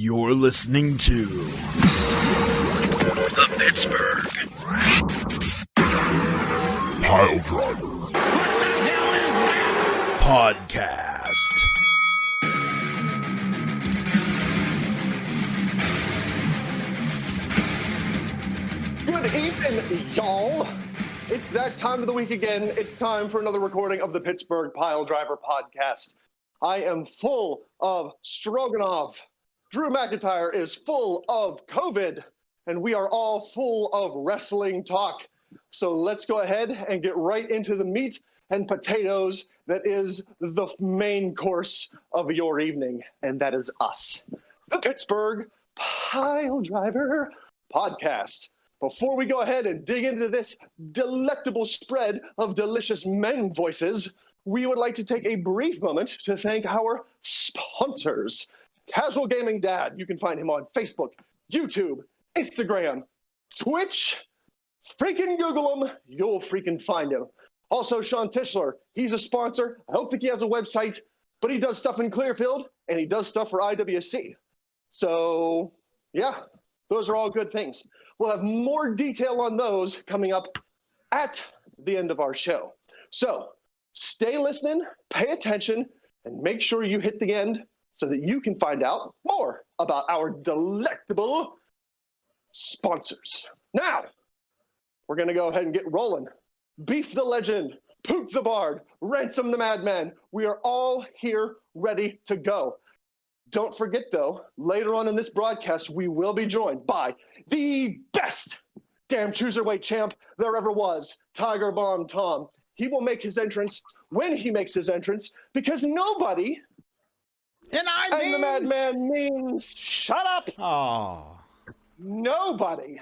You're listening to the Pittsburgh Piledriver. What the hell is that? Podcast. Good evening, y'all. It's that time of the week again. It's time for another recording of the Pittsburgh Piledriver podcast. I am full of Stroganoff. Drew McIntyre is full of COVID, and we are all full of wrestling talk. So let's go ahead and get right into the meat and potatoes that is the main course of your evening, and that is us, the Pittsburgh Piledriver podcast. Before we go ahead and dig into this delectable spread of delicious men voices, we would like to take a brief moment to thank our sponsors. Casual Gaming Dad, you can find him on Facebook, YouTube, Instagram, Twitch. Freaking Google him, you'll freaking find him. Also, Sean Tischler, he's a sponsor. I don't think he has a website, but he does stuff in Clearfield, and he does stuff for IWC. So, yeah, those are all good things. We'll have more detail on those coming up at the end of our show. So, stay listening, pay attention, and make sure you hit the end so that you can find out more about our delectable sponsors. Now, we're going to go ahead and get rolling. Beef the legend, Poop the bard, Ransom the madman. We are all here ready to go. Don't forget, though, later on in this broadcast, we will be joined by the best damn cruiserweight champ there ever was, Tiger Bomb Tom. He will make his entrance when he makes his entrance, because nobody, and the madman means shut up. Oh. Nobody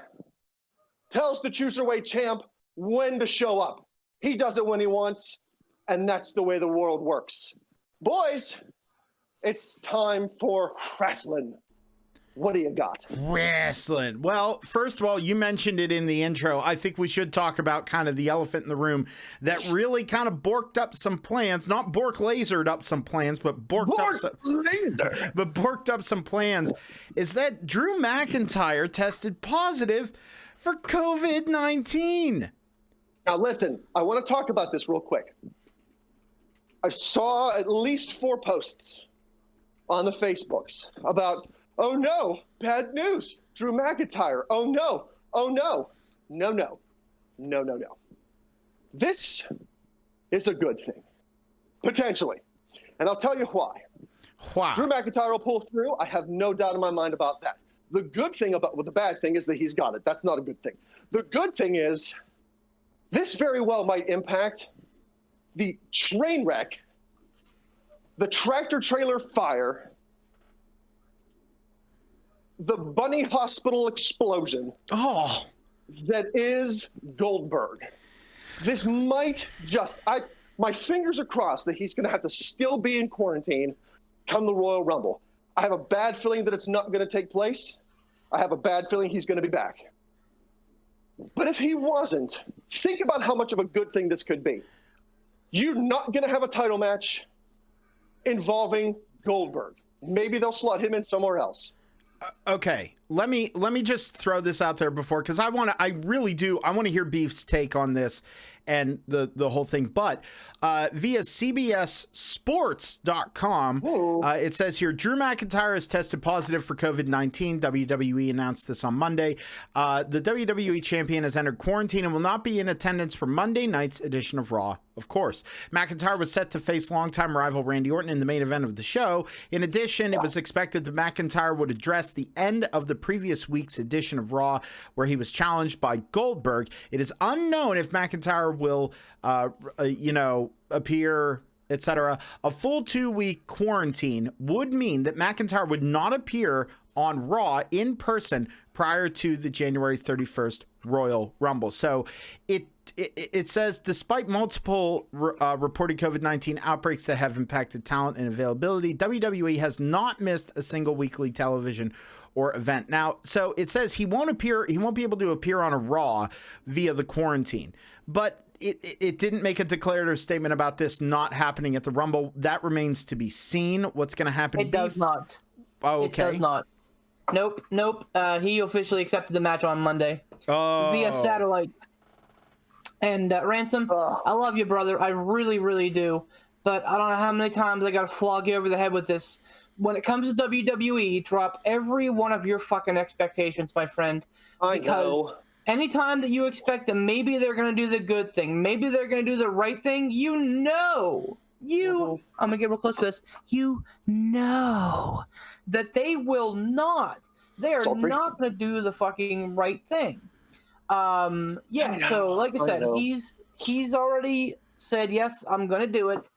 tells the cruiserweight champ when to show up. He does it when he wants, and that's the way the world works. Boys, it's time for wrestling. What do you got? Wrestling. Well, first of all, you mentioned it in the intro. I think we should talk about kind of the elephant in the room that really kind of borked up some plans. Not bork lasered up some plans, but borked up some plans. Is that Drew McIntyre tested positive for COVID-19. Now listen, I want to talk about this real quick. I saw at least 4 posts on the Facebooks about, oh no, bad news, Drew McIntyre, oh no, no. This is a good thing, potentially, and I'll tell you why. Why? Drew McIntyre will pull through, I have no doubt in my mind about that. The good thing the bad thing is that he's got it. That's not a good thing. The good thing is this very well might impact the train wreck, the tractor trailer fire, the bunny hospital explosion that is Goldberg. This might just, my fingers are crossed that he's going to have to still be in quarantine come the Royal Rumble. I have a bad feeling that it's not going to take place. I have a bad feeling he's going to be back. But if he wasn't, think about how much of a good thing this could be. You're not going to have a title match involving Goldberg. Maybe they'll slot him in somewhere else. Okay, let me just throw this out there before, because I want to hear Beef's take on this and the whole thing. But via CBSSports.com, it says here, Drew McIntyre has tested positive for COVID-19. WWE announced this on Monday. The WWE champion has entered quarantine and will not be in attendance for Monday night's edition of Raw, of course. McIntyre was set to face longtime rival Randy Orton in the main event of the show. In addition, it was expected that McIntyre would address the end of the previous week's edition of Raw, where he was challenged by Goldberg. It is unknown if McIntyre will, appear, etc. A full 2-week quarantine would mean that McIntyre would not appear on Raw in person prior to the January 31st Royal Rumble. So it says, despite multiple reported COVID-19 outbreaks that have impacted talent and availability, WWE has not missed a single weekly television or event. Now, so it says he won't be able to appear on a Raw via the quarantine, but it didn't make a declarative statement about this not happening at the Rumble. That remains to be seen. What's going to happen? It does not. Oh, okay. It does not. Nope. He officially accepted the match on Monday via satellite. And Ransom, I love you, brother. I really, really do. But I don't know how many times I gotta flog you over the head with this. When it comes to WWE, drop every one of your fucking expectations, my friend. I know. Anytime that you expect that maybe they're going to do the good thing, maybe they're going to do the right thing, I'm going to get real close to this, that they will not. They are not going to do the fucking right thing. So like I said, he's already said, yes, I'm going to do it.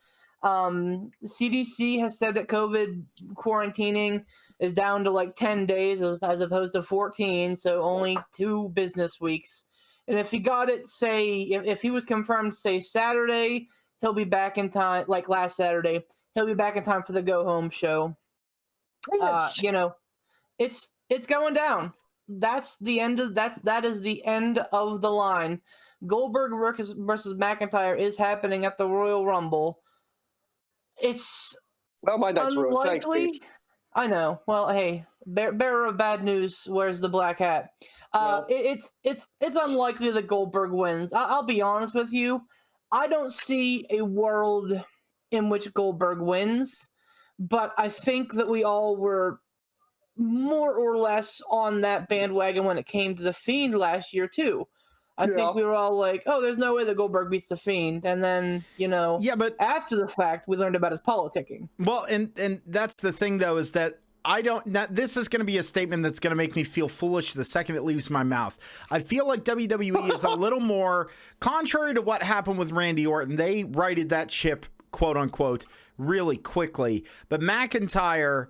CDC has said that COVID quarantining is down to like 10 days as opposed to 14, so only 2 business weeks. And if he got it, say, if he was confirmed, say, Saturday, he'll be back in time, like last Saturday, he'll be back in time for the go-home show. Yes. It's going down. That's the end of that. That is the end of the line. Goldberg versus McIntyre is happening at the Royal Rumble. It's my night's ruined. Thanks, Pete. I know. Well, hey, bearer of bad news wears the black hat. It's unlikely that Goldberg wins. I'll be honest with you. I don't see a world in which Goldberg wins, but I think that we all were more or less on that bandwagon when it came to The Fiend last year, too. I think we were all like, oh, there's no way that Goldberg beats The Fiend. And then, but after the fact, we learned about his politicking. Well, and that's the thing, though, is that this is going to be a statement that's going to make me feel foolish the second it leaves my mouth. I feel like WWE is a little more, contrary to what happened with Randy Orton, they righted that ship, quote unquote, really quickly. But McIntyre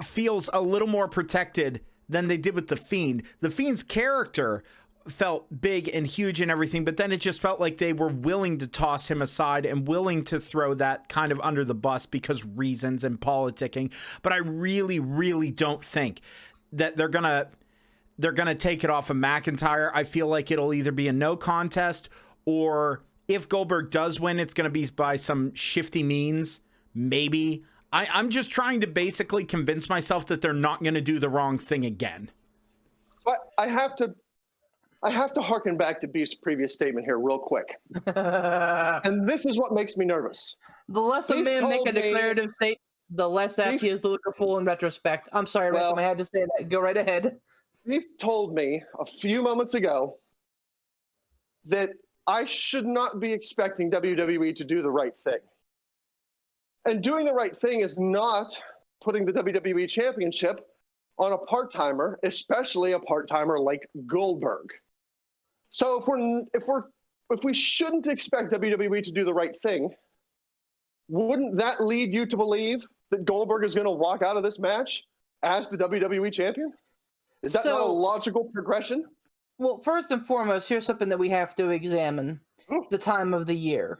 feels a little more protected than they did with The Fiend. The Fiend's character felt big and huge and everything, but then it just felt like they were willing to toss him aside and willing to throw that kind of under the bus because reasons and politicking. But I really, really don't think that they're gonna take it off of McIntyre. I feel like it'll either be a no contest, or if Goldberg does win, it's gonna be by some shifty means, maybe. I'm just trying to basically convince myself that they're not gonna do the wrong thing again. But I have to harken back to Beef's previous statement here real quick. And this is what makes me nervous. The less a man make a declarative statement, the less apt he is to look a fool in retrospect. I'm sorry, Rick, I had to say that. Go right ahead. Beef told me a few moments ago that I should not be expecting WWE to do the right thing. And doing the right thing is not putting the WWE Championship on a part-timer, especially a part-timer like Goldberg. So if we shouldn't expect WWE to do the right thing, wouldn't that lead you to believe that Goldberg is going to walk out of this match as the WWE champion? Is that not a logical progression? Well, first and foremost, here's something that we have to examine: the time of the year.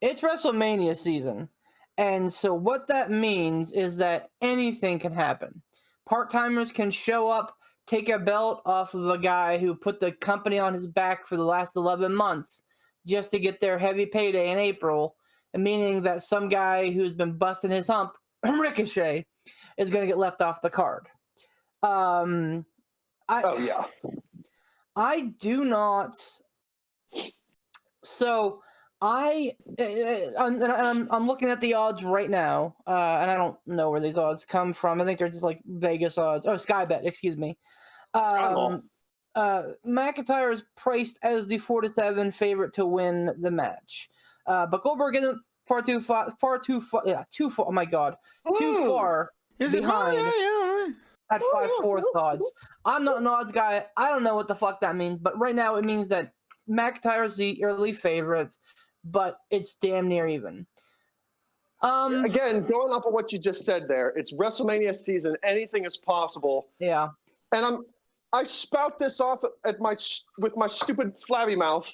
It's WrestleMania season, and so what that means is that anything can happen. Part-timers can show up, take a belt off of a guy who put the company on his back for the last 11 months just to get their heavy payday in April, meaning that some guy who's been busting his hump, Ricochet, is going to get left off the card. I do not. So I'm looking at the odds right now, and I don't know where these odds come from. I think they're just like Vegas odds. Oh, Sky Bet, excuse me. McIntyre is priced as the 4-7 favorite to win the match, but Goldberg isn't too far. Oh my God, too far behind at 5/4 odds. I'm not an odds guy. I don't know what the fuck that means, but right now it means that McIntyre's the early favorite, but it's damn near even. Again, going off of what you just said there, it's WrestleMania season. Anything is possible. Yeah. And I spout this off with my stupid flabby mouth,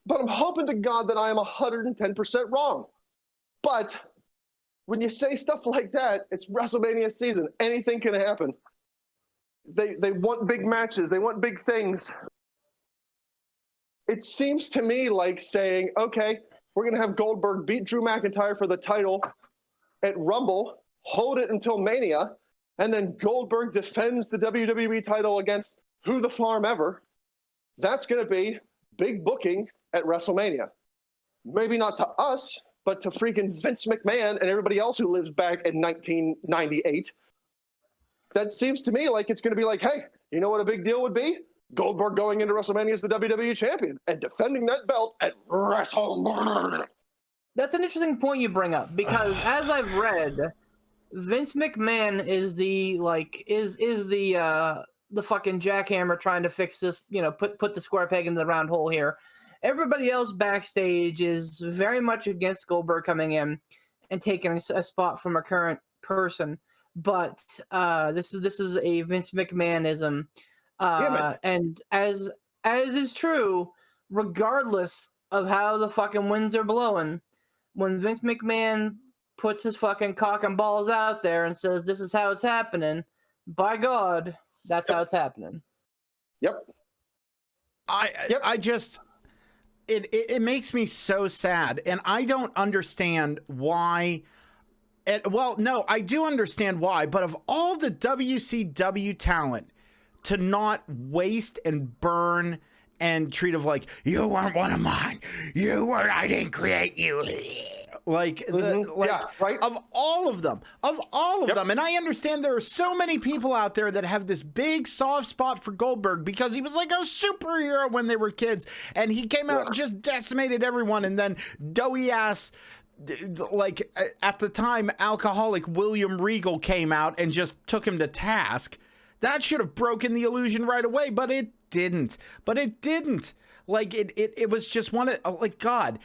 but I'm hoping to God that I am 110% wrong. But when you say stuff like that, it's WrestleMania season. Anything can happen. They want big matches. They want big things. It seems to me like saying, okay, we're going to have Goldberg beat Drew McIntyre for the title at Rumble, hold it until Mania, and then Goldberg defends the WWE title against who the farm ever, that's going to be big booking at WrestleMania. Maybe not to us, but to freaking Vince McMahon and everybody else who lives back in 1998. That seems to me like it's going to be like, hey, you know what a big deal would be? Goldberg going into WrestleMania as the WWE champion and defending that belt at WrestleMania. That's an interesting point you bring up, because as I've read, Vince McMahon is the fucking jackhammer trying to fix this, put the square peg in the round hole here. Everybody else backstage is very much against Goldberg coming in and taking a spot from a current person. But this is a Vince McMahonism. And as is true, regardless of how the fucking winds are blowing, when Vince McMahon puts his fucking cock and balls out there and says this is how it's happening, by God, that's how it's happening. Yep. I just it makes me so sad, and I don't understand why. Well, no, I do understand why, but of all the WCW talent to not waste and burn and treat of like, you weren't one of mine, I didn't create you. Like, right. Of all of them, and I understand there are so many people out there that have this big soft spot for Goldberg because he was like a superhero when they were kids, and he came out and just decimated everyone, and then doughy ass, like at the time, alcoholic William Regal came out and just took him to task. That should have broken the illusion right away, but it didn't. Like it was just one of, like, God.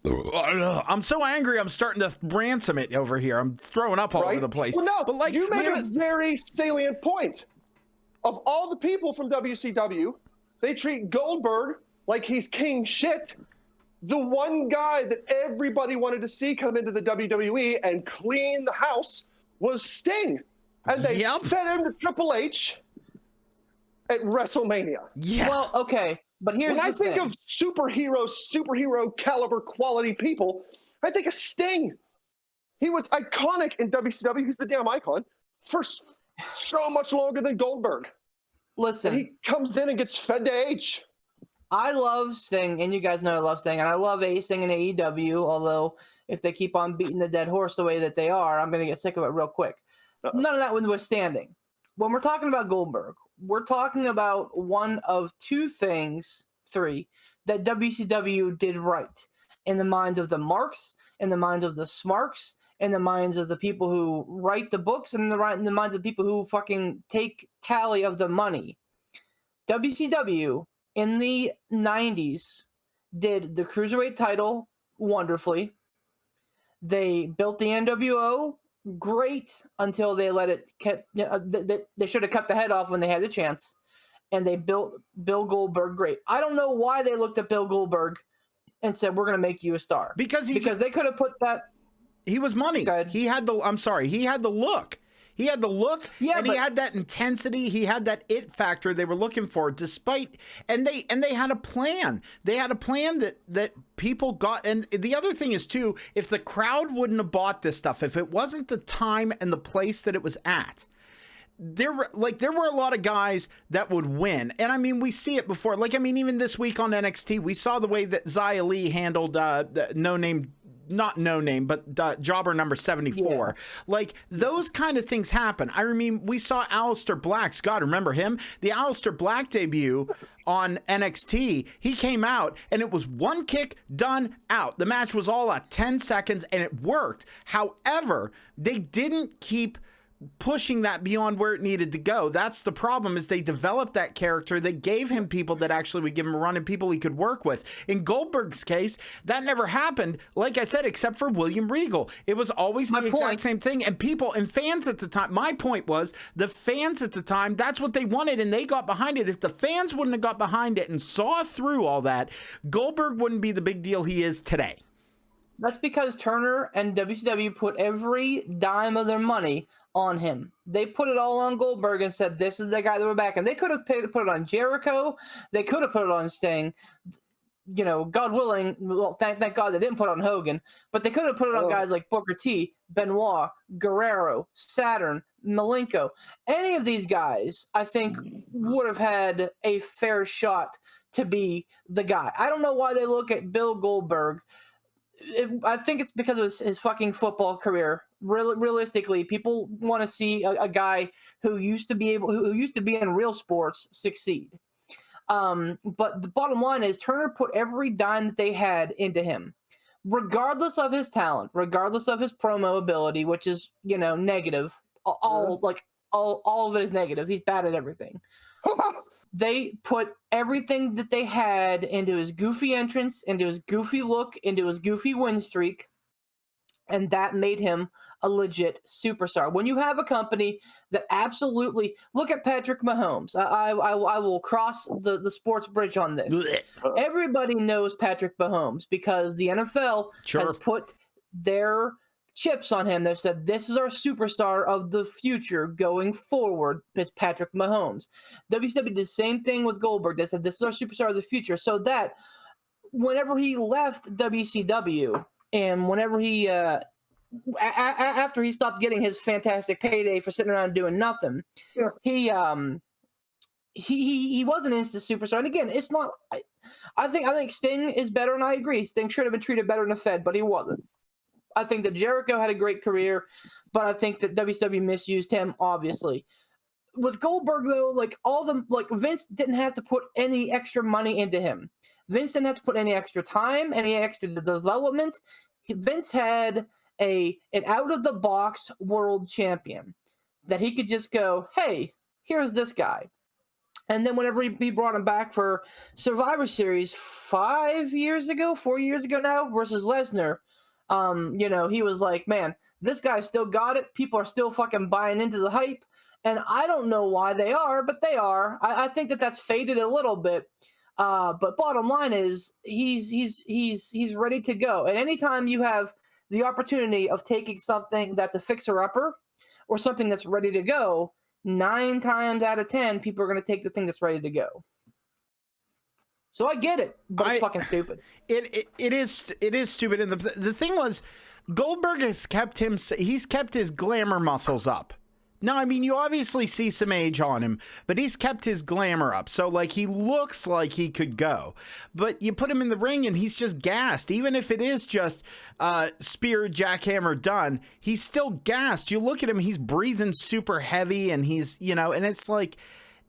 I'm so angry. I'm starting to ransom it over here. I'm throwing up all over the place. Well, no, but like, you made a very salient point. Of all the people from WCW, they treat Goldberg like he's king shit. The one guy that everybody wanted to see come into the WWE and clean the house was Sting. And they fed him to Triple H at WrestleMania. Yeah. Well, okay, but here's when I think of superhero caliber quality people, I think of Sting. He was iconic in WCW. He's the damn icon for so much longer than Goldberg. Listen, and he comes in and gets fed to H. I love Sting, and you guys know I love Sting, and I love Sting in AEW, although if they keep on beating the dead horse the way that they are, I'm going to get sick of it real quick. None of that notwithstanding. When we're talking about Goldberg, we're talking about one of three, that WCW did right in the minds of the marks, in the minds of the smarks, in the minds of the people who write the books, and in the minds of the people who fucking take tally of the money. WCW in the 90s did the Cruiserweight title wonderfully. They built the NWO great until they let it they should have cut the head off when they had the chance, and they built Bill Goldberg great. I don't know why they looked at Bill Goldberg and said, we're going to make you a star, because they could have put that. He was money. He had the look. He had the look, he had that intensity. He had that it factor they were looking for. And they had a plan. They had a plan that people got. And the other thing is too, if the crowd wouldn't have bought this stuff, if it wasn't the time and the place that it was at, there were a lot of guys that would win. And I mean, we see it before. Like, I mean, even this week on NXT, we saw the way that Xia Li handled jobber number 74. Yeah. Like, those kind of things happen. I mean, we saw Aleister Black's, God, remember him? The Aleister Black debut on NXT, he came out and it was one kick, done, out. The match was all at 10 seconds and it worked. However, they didn't keep pushing that beyond where it needed to go. That's the problem, is they developed that character. They gave him people that actually would give him a run and people he could work with. In Goldberg's case, that never happened, like I said, except for William Regal. It was always the exact same thing. And people and fans at the time, my point was, the fans at the time, that's what they wanted and they got behind it. If the fans wouldn't have got behind it and saw through all that, Goldberg wouldn't be the big deal he is today. That's because Turner and WCW put every dime of their money on him. They put it all on Goldberg and said, this is the guy that we're back. And they could have put it on Jericho. They could have put it on Sting. God willing, well, thank God they didn't put it on Hogan, but they could have put it on guys like Booker T, Benoit, Guerrero, Saturn, Malenko. Any of these guys, I think, would have had a fair shot to be the guy. I don't know why they look at Bill Goldberg. I think it's because of his fucking football career. Realistically, people want to see a guy who used to be in real sports succeed. But the bottom line is Turner put every dime that they had into him, regardless of his talent, regardless of his promo ability, which is, negative. All of it is negative. He's bad at everything. They put everything that they had into his goofy entrance, into his goofy look, into his goofy win streak, and that made him a legit superstar. When you have a company that absolutely look at Patrick Mahomes, I will cross the sports bridge on this. Everybody knows Patrick Mahomes because the NFL has put their chips on him. They've said, this is our superstar of the future going forward. It's Patrick Mahomes. WCW did the same thing with Goldberg. They said, this is our superstar of the future. So that whenever he left WCW and whenever he after he stopped getting his fantastic payday for sitting around doing nothing, he was an instant superstar. And again, it's not. I think Sting is better, and I agree. Sting should have been treated better in the Fed, but he wasn't. I think that Jericho had a great career, but I think that WCW misused him, obviously. With Goldberg, though, Vince didn't have to put any extra money into him. Vince didn't have to put any extra time, any extra development. Vince had an out-of-the-box world champion that he could just go, hey, here's this guy. And then whenever he brought him back for Survivor Series 4 years ago now, versus Lesnar, he was like, man, this guy still got it. People are still fucking buying into the hype. And I don't know why they are, but they are. I think that that's faded a little bit. But bottom line is he's ready to go. And anytime you have the opportunity of taking something that's a fixer-upper or something that's ready to go, 9 times out of 10, people are going to take the thing that's ready to go. So I get it, but it's fucking stupid. It is stupid. And the thing was, Goldberg he's kept his glamour muscles up. Now, I mean, you obviously see some age on him, but he's kept his glamour up. So, he looks like he could go. But you put him in the ring and he's just gassed. Even if it is just spear, jackhammer, done, he's still gassed. You look at him, he's breathing super heavy, and he's, and it's like,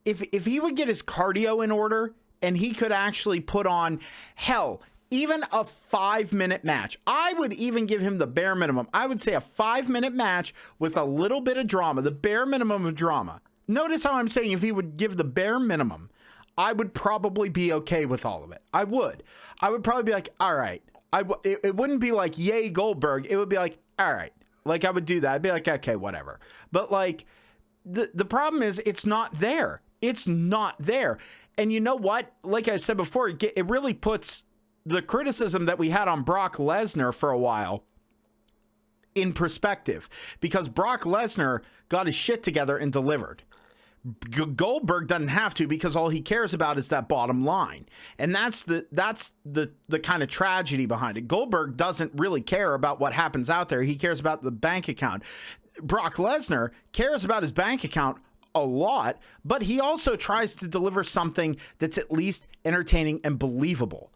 if he would get his cardio in order and he could actually put on, hell, even a 5-minute match. I would even give him the bare minimum. I would say a 5-minute match with a little bit of drama, the bare minimum of drama. Notice how I'm saying if he would give the bare minimum, I would probably be okay with all of it. I would probably be like, all right. It wouldn't be like, yay, Goldberg. It would be like, all right. I would do that. I'd be like, okay, whatever. But the problem is it's not there. It's not there. And you know what? Like I said before, it really puts the criticism that we had on Brock Lesnar for a while in perspective, because Brock Lesnar got his shit together and delivered. Goldberg doesn't have to, because all he cares about is that bottom line. And that's the kind of tragedy behind it. Goldberg doesn't really care about what happens out there. He cares about the bank account. Brock Lesnar cares about his bank account a lot, but he also tries to deliver something that's at least entertaining and believable.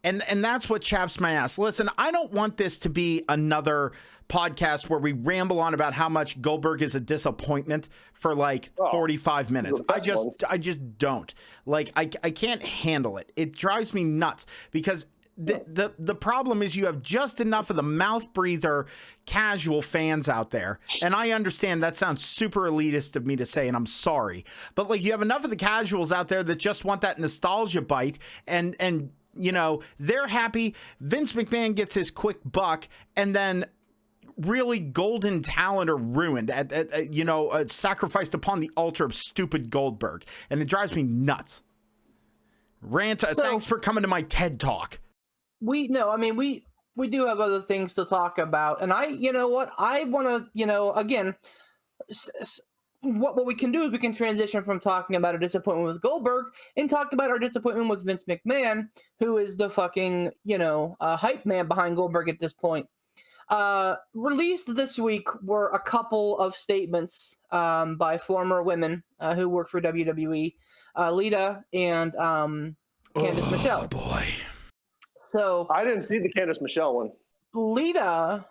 And that's what chaps my ass. Listen, I don't want this to be another podcast where we ramble on about how much Goldberg is a disappointment for 45 minutes. I just don't. I can't handle it. It drives me nuts, because the problem is you have just enough of the mouth breather casual fans out there. And I understand that sounds super elitist of me to say, and I'm sorry. But you have enough of the casuals out there that just want that nostalgia bite, and they're happy Vince McMahon gets his quick buck, and then really golden talent are ruined sacrificed upon the altar of stupid Goldberg. And it drives me nuts. Thanks for coming to my TED Talk. We do have other things to talk about. And I want to, again, what we can do is we can transition from talking about our disappointment with Goldberg and talk about our disappointment with Vince McMahon, who is the fucking, hype man behind Goldberg at this point. Released this week were a couple of statements by former women who worked for WWE, Lita and Candice Michelle. Oh, boy. So I didn't see the Candice Michelle one. Lita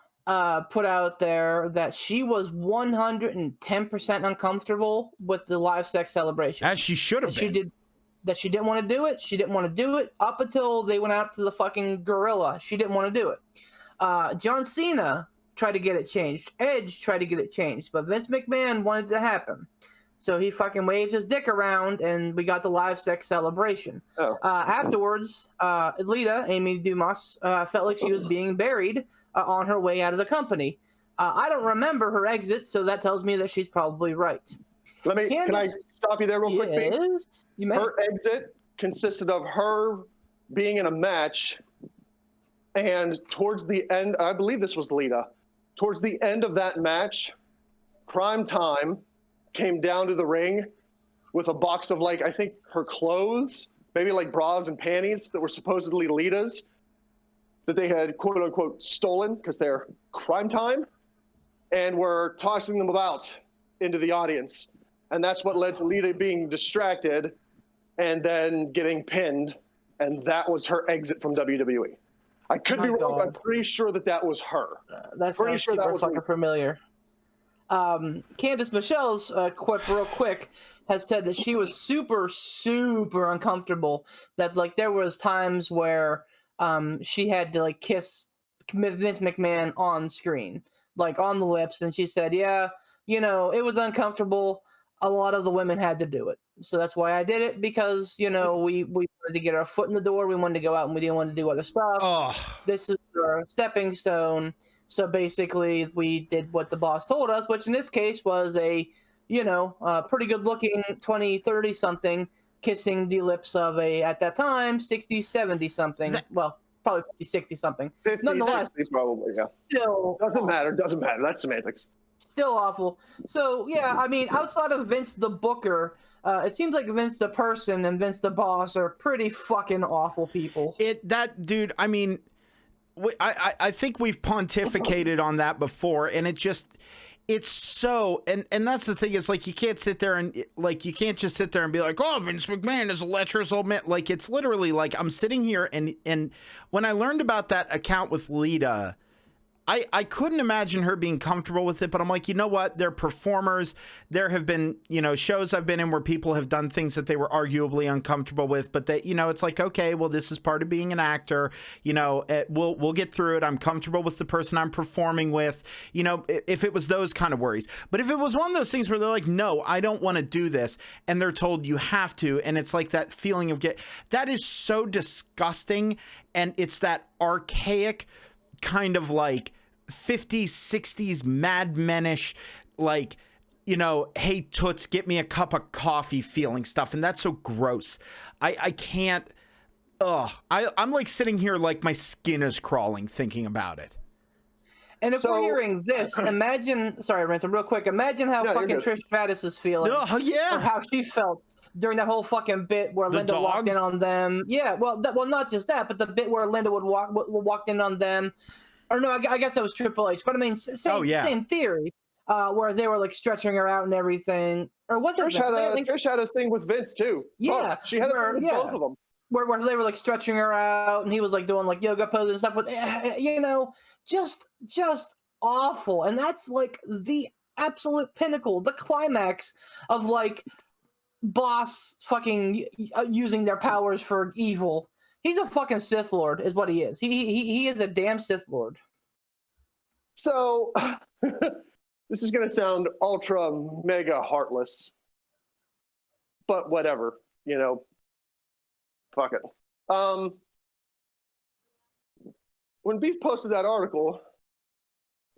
put out there that she was 110% uncomfortable with the live sex celebration. As she should have been. She didn't want to do it. She didn't want to do it up until they went out to the fucking gorilla. She didn't want to do it. John Cena tried to get it changed. Edge tried to get it changed. But Vince McMahon wanted it to happen. So he fucking waves his dick around, and we got the live sex celebration. Oh. Afterwards, Lita, Amy Dumas, felt like she was being buried on her way out of the company. I don't remember her exit, so that tells me that she's probably right. Can I stop you there real quick, Pete? Yes, you may. Her exit consisted of her being in a match, and towards the end, I believe this was Lita, towards the end of that match, Prime Time came down to the ring with a box of, like, I think her clothes, maybe like bras and panties that were supposedly Lita's, that they had quote unquote stolen because they're Crime Time, and were tossing them about into the audience. And that's what led to Lita being distracted and then getting pinned. And that was her exit from WWE. I could be wrong, but I'm pretty sure that was her. That's pretty sure that was fucking familiar. Candice Michelle's quip real quick has said that she was super, super uncomfortable. That, like, there was times where she had to, like, kiss Vince McMahon on screen, like on the lips, and she said, yeah, it was uncomfortable. A lot of the women had to do it. So that's why I did it, because, we wanted to get our foot in the door. We wanted to go out, and we didn't want to do other stuff. Oh. This is our stepping stone. So basically, we did what the boss told us, which in this case was a pretty good-looking 20, 30-something kissing the lips of a, at that time, 60, 70-something. Well, probably 50, 60-something. Nonetheless, 60, probably, yeah. Still doesn't matter. That's semantics. Still awful. So, yeah, I mean, outside of Vince the Booker, it seems like Vince the person and Vince the boss are pretty fucking awful people. Dude, I mean, I think we've pontificated on that before, and it's so, and that's the thing, is like, you can't sit there and, like, you can't just sit there and be like, oh, Vince McMahon is a lecherous old man. Like, it's literally like, I'm sitting here, and when I learned about that account with Lita, I couldn't imagine her being comfortable with it, but I'm like, you know what? They're performers. There have been, shows I've been in where people have done things that they were arguably uncomfortable with, but that, it's like, okay, well, this is part of being an actor. We'll get through it. I'm comfortable with the person I'm performing with, if it was those kind of worries. But if it was one of those things where they're like, no, I don't want to do this, and they're told you have to, and it's like that feeling of that is so disgusting, and it's that archaic kind of like 50s, 60s Mad Men-ish, like, hey, toots, get me a cup of coffee feeling stuff. And that's so gross. I can't, I'm like sitting here like my skin is crawling thinking about it. And if we're hearing this, imagine, sorry, Ransom, real quick, imagine how fucking Trish Stratus is feeling. Oh, yeah. Or how she felt during that whole fucking bit where Linda walked in on them. Yeah, well, not just that, but the bit where Linda would walk in on them. Or no, I guess that was Triple H. But I mean, same theory, where they were like stretching her out and everything. Or was it? Trish had a thing with Vince too. Yeah, she had a thing with both of them. Where they were like stretching her out, and he was like doing like yoga poses and stuff. With just awful. And that's like the absolute pinnacle, the climax of like boss fucking using their powers for evil. He's a fucking Sith Lord, is what he is. He is a damn Sith Lord. So, this is going to sound ultra mega heartless, but whatever, fuck it. When Beef posted that article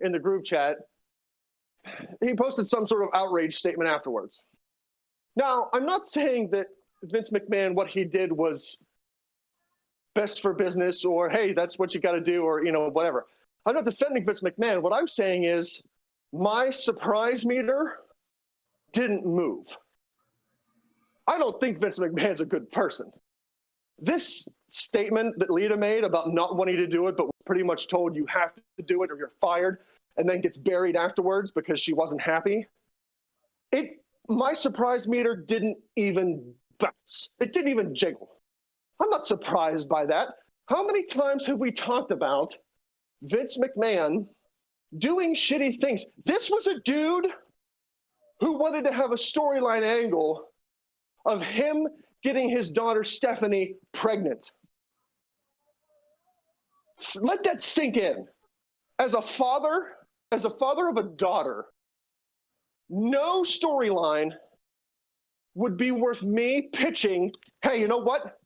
in the group chat, he posted some sort of outrage statement afterwards. Now, I'm not saying that Vince McMahon, what he did was best for business, or hey, that's what you got to do, or whatever. I'm not defending Vince McMahon. What I'm saying is my surprise meter didn't move. I don't think Vince McMahon's a good person. This statement that Lita made about not wanting to do it, but was pretty much told you have to do it or you're fired, and then gets buried afterwards because she wasn't happy. My surprise meter didn't even bounce. It didn't even jiggle. I'm not surprised by that. How many times have we talked about Vince McMahon doing shitty things? This was a dude who wanted to have a storyline angle of him getting his daughter Stephanie pregnant. Let that sink in. As a father of a daughter, no storyline would be worth me pitching, hey, you know what?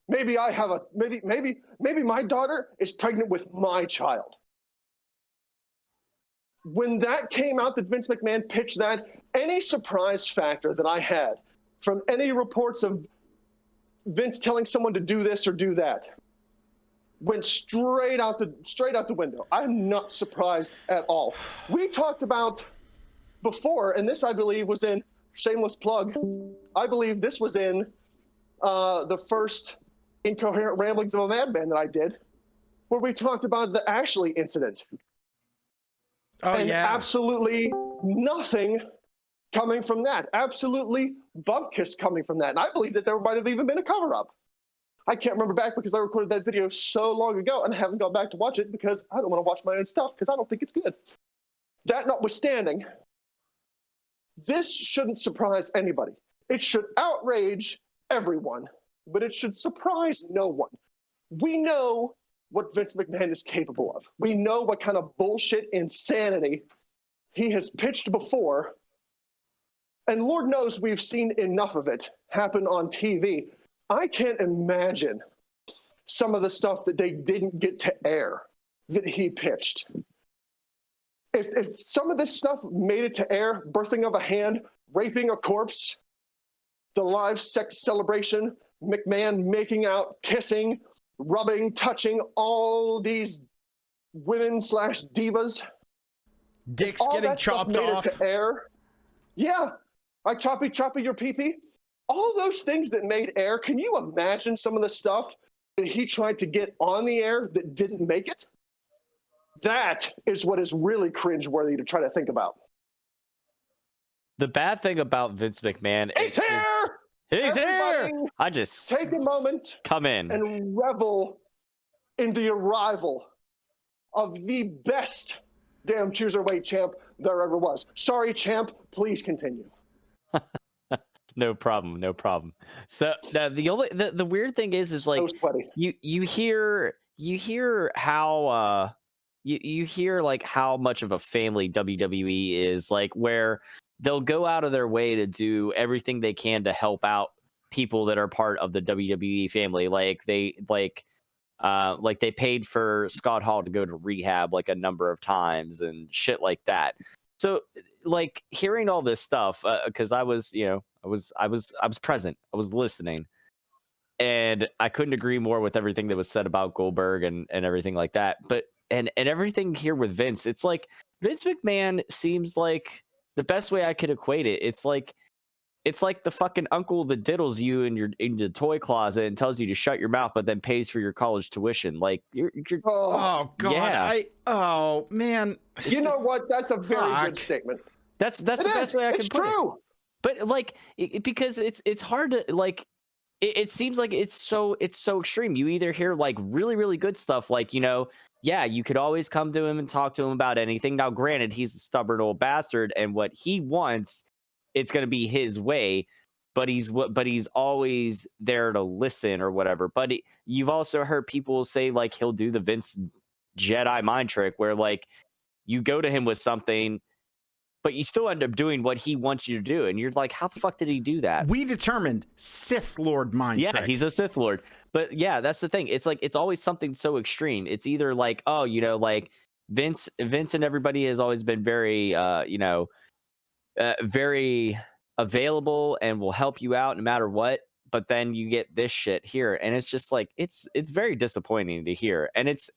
Maybe my daughter is pregnant with my child. When that came out that Vince McMahon pitched that, any surprise factor that I had from any reports of Vince telling someone to do this or do that went straight out the window. I'm not surprised at all. We talked about before, and this I believe was in shameless plug. I believe this was in the first Incoherent Ramblings of a Madman that I did, where we talked about the Ashley incident. Oh, and yeah. Absolutely nothing coming from that. Absolutely bump kiss coming from that. And I believe that there might have even been a cover-up. I can't remember back because I recorded that video so long ago and I haven't gone back to watch it because I don't want to watch my own stuff because I don't think it's good. That notwithstanding, this shouldn't surprise anybody. It should outrage everyone, but it should surprise no one. We know what Vince McMahon is capable of. We know what kind of bullshit insanity he has pitched before. And Lord knows we've seen enough of it happen on TV. I can't imagine some of the stuff that they didn't get to air that he pitched. If some of this stuff made it to air, birthing of a hand, raping a corpse, the live sex celebration, McMahon making out, kissing, rubbing, touching all these women / divas. Dicks getting chopped off. It to air. Yeah, like choppy your pee-pee. All those things that made air, can you imagine some of the stuff that he tried to get on the air that didn't make it? That is what is really cringeworthy to try to think about. The bad thing about Vince McMahon He's here! He's Everybody here! I just take a moment come in and revel in the arrival of the best damn cruiserweight champ there ever was. Sorry, champ. Please continue. No problem. So the weird thing is like So sweaty. you hear how you hear like how much of a family WWE is, like where they'll go out of their way to do everything they can to help out people that are part of the WWE family. Like they paid for Scott Hall to go to rehab like a number of times and shit like that. So like hearing all this stuff, because I was present, I was listening, and I couldn't agree more with everything that was said about Goldberg and everything like that. But and everything here with Vince, it's like Vince McMahon seems like the best way I could equate it. It's like the fucking uncle that diddles you in the toy closet and tells you to shut your mouth, but then pays for your college tuition. Like you're Oh God! Yeah. Oh man! You know what? That's a very good statement. That's the best way I can put it. True. But like, because it's hard to like. It seems like it's so extreme. You either hear like really, really good stuff, like, you know, yeah, you could always come to him and talk to him about anything. Now, granted, he's a stubborn old bastard, and what he wants, it's going to be his way. But he's always there to listen or whatever. But you've also heard people say like he'll do the Vince Jedi mind trick, where like you go to him with something, but you still end up doing what he wants you to do. And you're like, how the fuck did he do that? We determined Sith Lord mind trick. Yeah, he's a Sith Lord. But yeah, that's the thing. It's like, it's always something so extreme. It's either like, oh, you know, like Vince and everybody has always been very, very available and will help you out no matter what. But then you get this shit here. And it's just like, it's very disappointing to hear. And it's,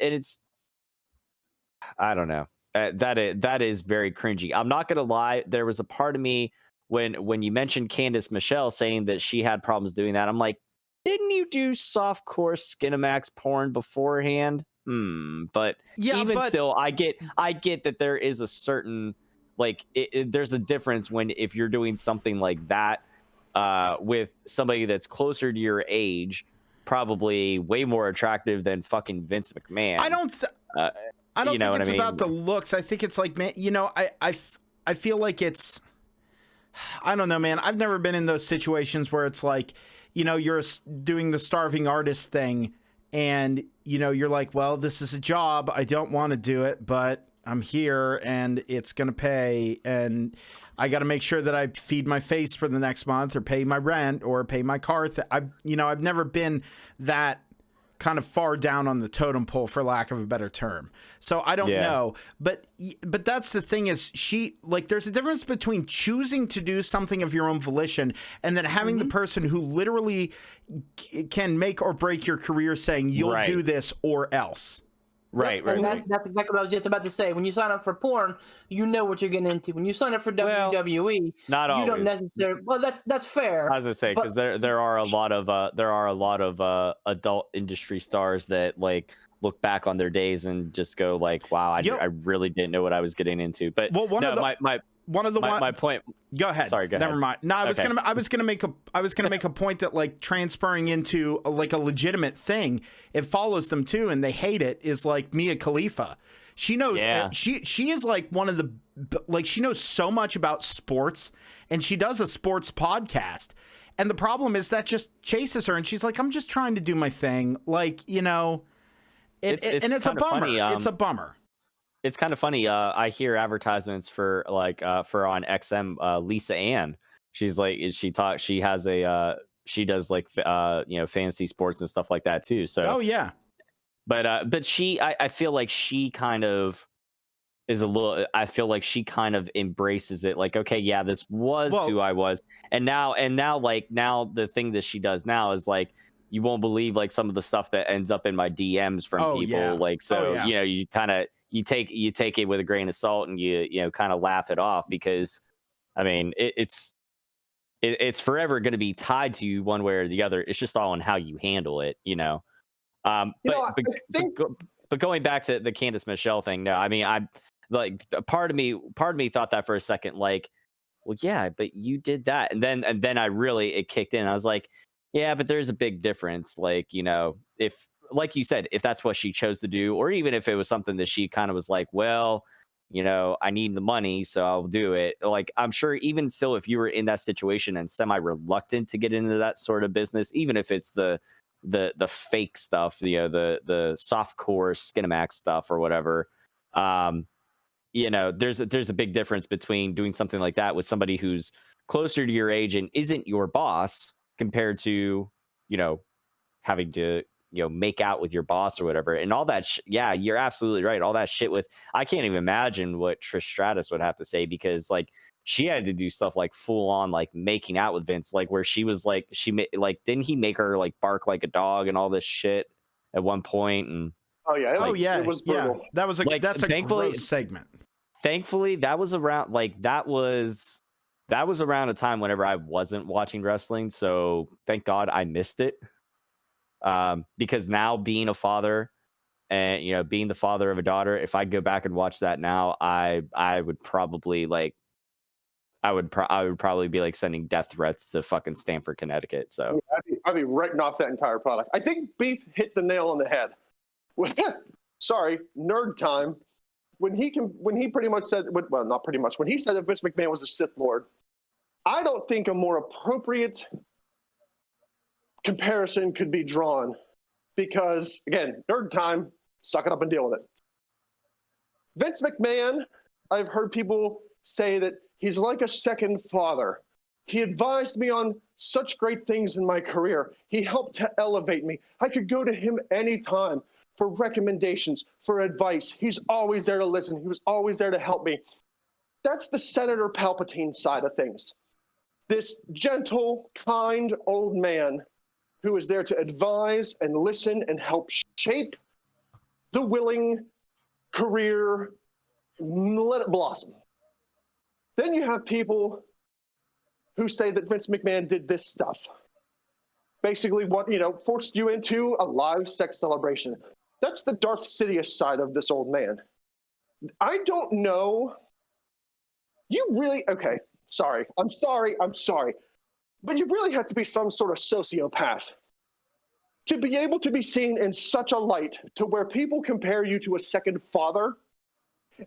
I don't know. That is very cringy. I'm not gonna lie. There was a part of me when you mentioned Candice Michelle saying that she had problems doing that, I'm like, didn't you do softcore Skinamax porn beforehand? But Yeah, even but still, I get that there is a certain like there's a difference when if you're doing something like that with somebody that's closer to your age, probably way more attractive than fucking Vince McMahon. I don't you know think what it's I mean? about the looks. I think it's like, man, I feel like it's, I don't know, man. I've never been in those situations where it's like, you're doing the starving artist thing and, you're like, well, this is a job. I don't want to do it, but I'm here and it's going to pay. And I got to make sure that I feed my face for the next month or pay my rent or pay my car. I've never been that kind of far down on the totem pole, for lack of a better term. So I don't know, but that's the thing is there's a difference between choosing to do something of your own volition and then having the person who literally can make or break your career saying you'll do this or else. Right. That's exactly what I was just about to say. When you sign up for porn, you know what you're getting into. When you sign up for WWE, not always. You don't necessarily. Well, that's fair. I was gonna say because there are a lot of adult industry stars that like look back on their days and just go like, wow, I really didn't know what I was getting into. But my point. Go ahead. Sorry, go ahead. Never mind. No, I was gonna make a point that like transferring into like a legitimate thing, it follows them too, and they hate it. Is like Mia Khalifa. She knows. She is like one of the she knows so much about sports, and she does a sports podcast. And the problem is that just chases her, and she's like, I'm just trying to do my thing, like it's a bummer. Funny, it's a bummer. It's kind of funny. I hear advertisements for for on XM. Lisa Ann. She's like she does like fantasy sports and stuff like that too. So but I feel like she kind of is a little. I feel like she kind of embraces it. Like, okay, yeah, this was who I was, and now the thing that she does now is like, you won't believe like some of the stuff that ends up in my DMs from people. Yeah. Like, so you kind of. You take it with a grain of salt and you kind of laugh it off because, I mean, it's forever going to be tied to you one way or the other. It's just all on how you handle it, But going back to the Candice Michelle thing, no, I mean, I like part of me thought that for a second, like, well, yeah, but you did that, and then it kicked in. I was like, yeah, but there's a big difference, like, if. Like you said, if that's what she chose to do, or even if it was something that she kind of was like, well, I need the money, so I'll do it. Like, I'm sure even still, if you were in that situation and semi-reluctant to get into that sort of business, even if it's the fake stuff, the softcore Skinamax stuff or whatever, there's a big difference between doing something like that with somebody who's closer to your age and isn't your boss compared to, having to make out with your boss or whatever, and all that. Yeah, you're absolutely right. All that shit with, I can't even imagine what Trish Stratus would have to say, because like she had to do stuff like full on like making out with Vince, like where she was like, didn't he make her like bark like a dog and all this shit at one point? And it was brutal. Yeah. That's a gross segment. Thankfully, that was around a time whenever I wasn't watching wrestling, so thank God I missed it. Because now being a father and being the father of a daughter, if I go back and watch that now, I would probably like I would probably be like sending death threats to fucking Stamford, Connecticut. So I'd be writing off that entire product. I think Beef hit the nail on the head. Sorry, nerd time. When he pretty much said, well, not pretty much, when he said that Vince McMahon was a Sith Lord, I don't think a more appropriate comparison could be drawn, because again, nerd time, suck it up and deal with it. Vince McMahon, I've heard people say that he's like a second father. He advised me on such great things in my career. He helped to elevate me. I could go to him anytime for recommendations, for advice. He's always there to listen. He was always there to help me. That's the Senator Palpatine side of things. This gentle, kind old man who is there to advise and listen and help shape the willing career, let it blossom. Then you have people who say that Vince McMahon did this stuff. Basically, forced you into a live sex celebration. That's the Darth Sidious side of this old man. I don't know. Okay, sorry. I'm sorry. But you really have to be some sort of sociopath to be able to be seen in such a light to where people compare you to a second father,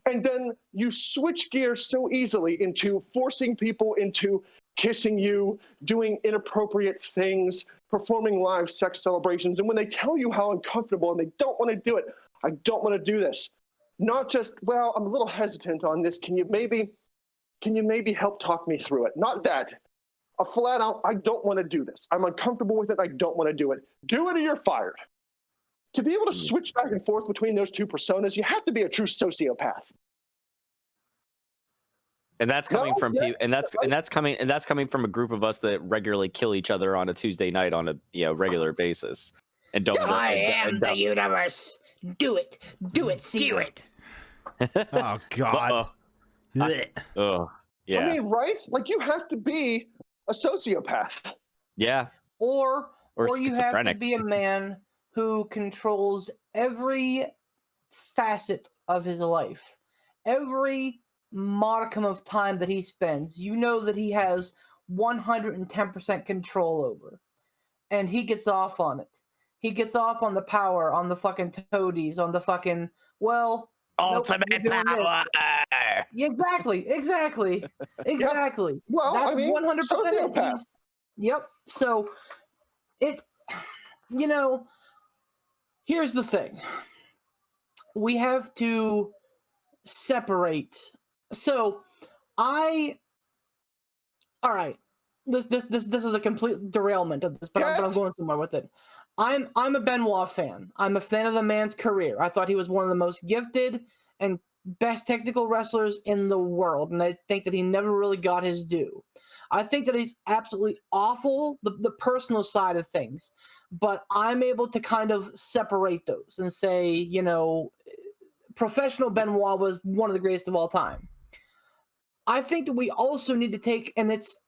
and then you switch gears so easily into forcing people into kissing you, doing inappropriate things, performing live sex celebrations. And when they tell you how uncomfortable and they don't want to do it, I don't want to do this. Not just, well, I'm a little hesitant on this. Can you maybe help talk me through it? Not that. A flat out, I don't want to do this. I'm uncomfortable with it. I don't want to do it. Do it or you're fired. To be able to switch back and forth between those two personas, you have to be a true sociopath. And that's coming from people, and that's coming from a group of us that regularly kill each other on a Tuesday night on a regular basis. And don't. I am the universe. Do it, see Do it. Oh God. Oh yeah. I mean, right? Like, you have to be a sociopath. Yeah. Or you have to schizophrenic. be a man who controls every facet of his life, every modicum of time that he spends. You know that he has 110% control over, and he gets off on it. He gets off on the power, on the fucking toadies, on the fucking, well, Ultimate power. Exactly. Well, That's I mean, 100% sociopath. it. Yep. So here's the thing. We have to separate. So all right. This is a complete derailment of this, but I'm going somewhere with it. I'm a Benoit fan. I'm a fan of the man's career. I thought he was one of the most gifted and best technical wrestlers in the world, and I think that he never really got his due. I think that he's absolutely awful, the personal side of things, but I'm able to kind of separate those and say, professional Benoit was one of the greatest of all time. I think that we also need to take, and it's,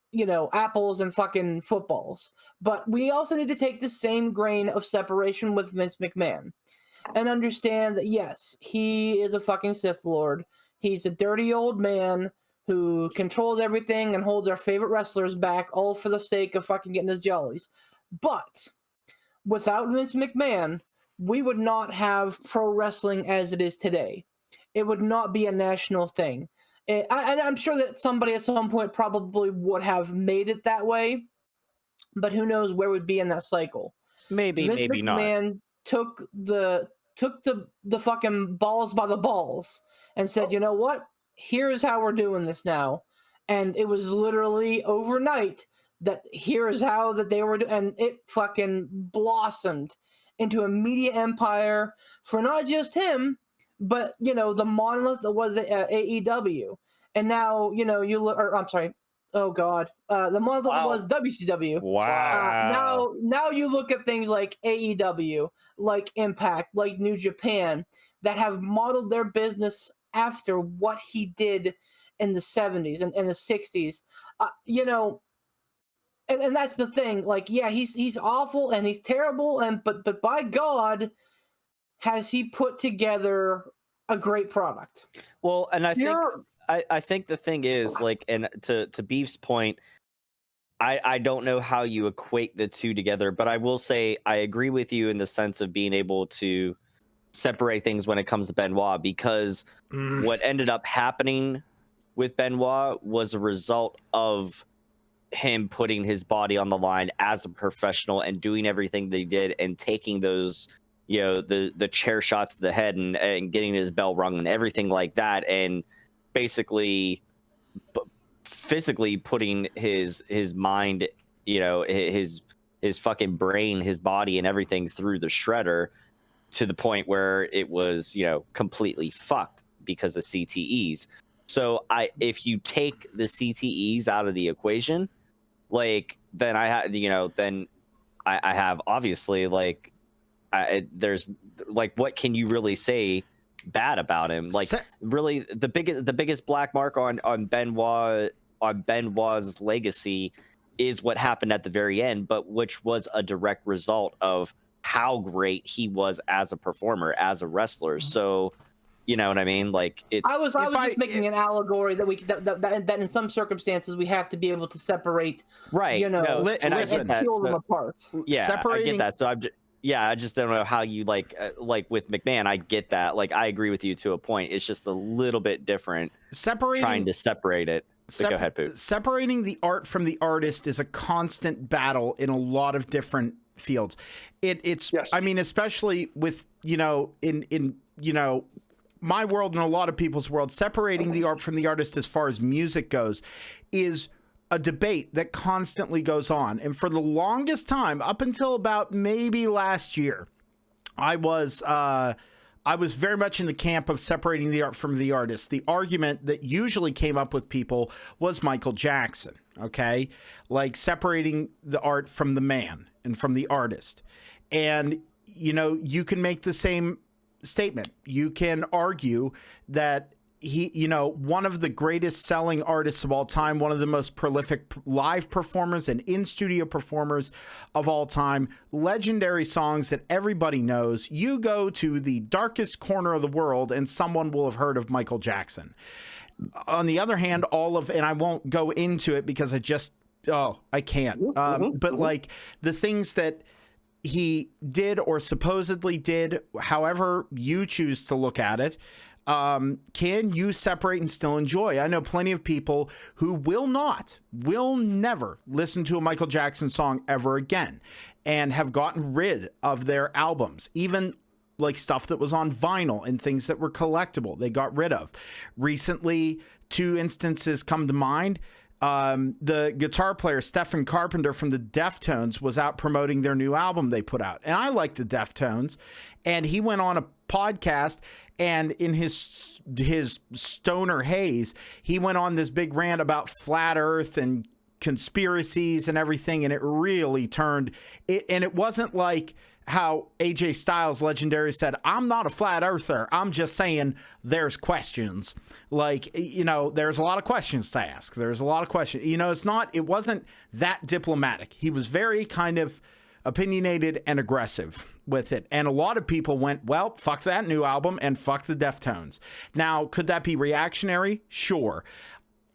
apples and fucking footballs, but we also need to take the same grain of separation with Vince McMahon and understand that, yes, he is a fucking Sith Lord. He's a dirty old man who controls everything and holds our favorite wrestlers back, all for the sake of fucking getting his jollies. But without Vince McMahon, we would not have pro wrestling as it is today. It would not be a national thing. And I'm sure that somebody at some point probably would have made it that way, but who knows where we'd be in that cycle. Maybe Vince McMahon not. took the fucking balls by the balls and said, you know what? Here's how we're doing this now. And it was literally overnight that here's how that they were doing, and it fucking blossomed into a media empire for not just him, but the monolith that was AEW. And now, you look, or I'm sorry, oh God, the monolith that was WCW. Wow. Now you look at things like AEW, like Impact, like New Japan, that have modeled their business after what he did in the 70s and the 60s. And that's the thing. Like, yeah, he's awful and he's terrible, but by God, has he put together a great product? Well, and I think the thing is, like, and to Beef's point, I don't know how you equate the two together, but I will say I agree with you in the sense of being able to separate things when it comes to Benoit, because what ended up happening with Benoit was a result of him putting his body on the line as a professional and doing everything they did and taking those, the chair shots to the head and getting his bell rung and everything like that, and basically physically putting his mind, his fucking brain, his body and everything through the shredder to the point where it was, completely fucked because of CTEs. So if you take the CTEs out of the equation, like, then I have obviously, like, there's, like, what can you really say bad about him? Like, really, the biggest black mark on Benoit Benoit's legacy is what happened at the very end, but which was a direct result of how great he was as a performer, as a wrestler. So, you know what I mean? Like, it's. I was just making an allegory that in some circumstances we have to be able to separate, right. You know, and I get that. peel them apart. Yeah, Separating... I get that. So I just don't know how you like with McMahon. I get that. Like, I agree with you to a point. It's just a little bit different. Trying to separate it. Go ahead, Pooh. Separating the art from the artist is a constant battle in a lot of different fields. It's yes. I mean, especially with, you know, in you know, my world and a lot of people's world, separating the art from the artist as far as music goes is a debate that constantly goes on. And for the longest time, up until about maybe last year, I was very much in the camp of separating the art from the artist. The argument that usually came up with people was Michael Jackson, okay? Like separating the art from the man and from the artist. And, you know, you can make the same statement. You can argue that he, you know, one of the greatest selling artists of all time, one of the most prolific live performers and in-studio performers of all time, legendary songs that everybody knows. You go to the darkest corner of the world and someone will have heard of Michael Jackson. On the other hand, and I won't go into it because I can't. But like the things that he did or supposedly did, however you choose to look at it, can you separate and still enjoy? I know plenty of people who will never listen to a Michael Jackson song ever again and have gotten rid of their albums, even like stuff that was on vinyl and things that were collectible, they got rid of. Recently, 2 instances come to mind. The guitar player Stephen Carpenter from the Deftones was out promoting their new album they put out. And I like the Deftones. And he went on a podcast, and in his stoner haze, he went on this big rant about flat earth and conspiracies and everything. And it really turned it. And it wasn't like how AJ Styles, legendary, said, I'm not a flat earther. I'm just saying there's questions. Like, you know, there's a lot of questions to ask. There's a lot of questions. You know, it wasn't that diplomatic. He was very kind of opinionated and aggressive with it. And a lot of people went, well, fuck that new album and fuck the Deftones. Now, could that be reactionary? Sure.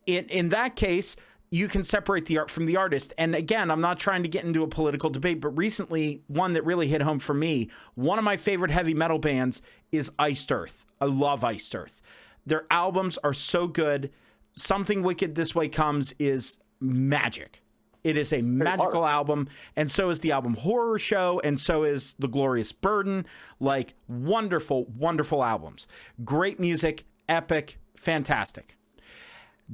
In that case, you can separate the art from the artist. And again, I'm not trying to get into a political debate, but recently, one that really hit home for me, one of my favorite heavy metal bands is Iced Earth. I love Iced Earth. Their albums are so good. Something Wicked This Way Comes is magic. It is a magical album, and so is the album Horror Show, and so is The Glorious Burden. Like, wonderful, wonderful albums. Great music, epic, fantastic.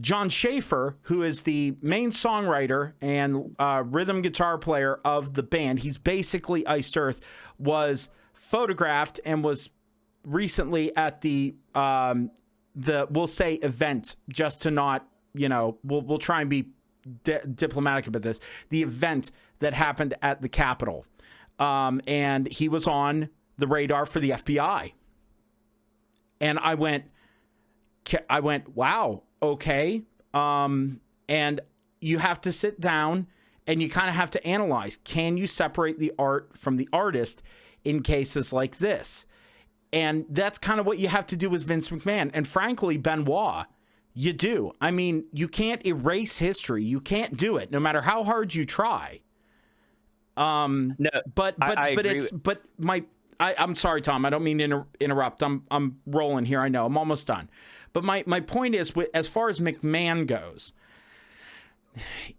John Schaefer, who is the main songwriter and rhythm guitar player of the band, he's basically Iced Earth, was photographed and was recently at the we'll say event, just to not, you know, we'll try and be diplomatic about this, the event that happened at the Capitol. And he was on the radar for the FBI. And I went, wow, okay. And you have to sit down and you kind of have to analyze, can you separate the art from the artist in cases like this? And that's kind of what you have to do with Vince McMahon. And frankly, Benoit, you do. I mean, you can't erase history. You can't do it, no matter how hard you try. No, I'm sorry, Tom. I don't mean to interrupt. I'm rolling here. I know. I'm almost done. But my point is, as far as McMahon goes,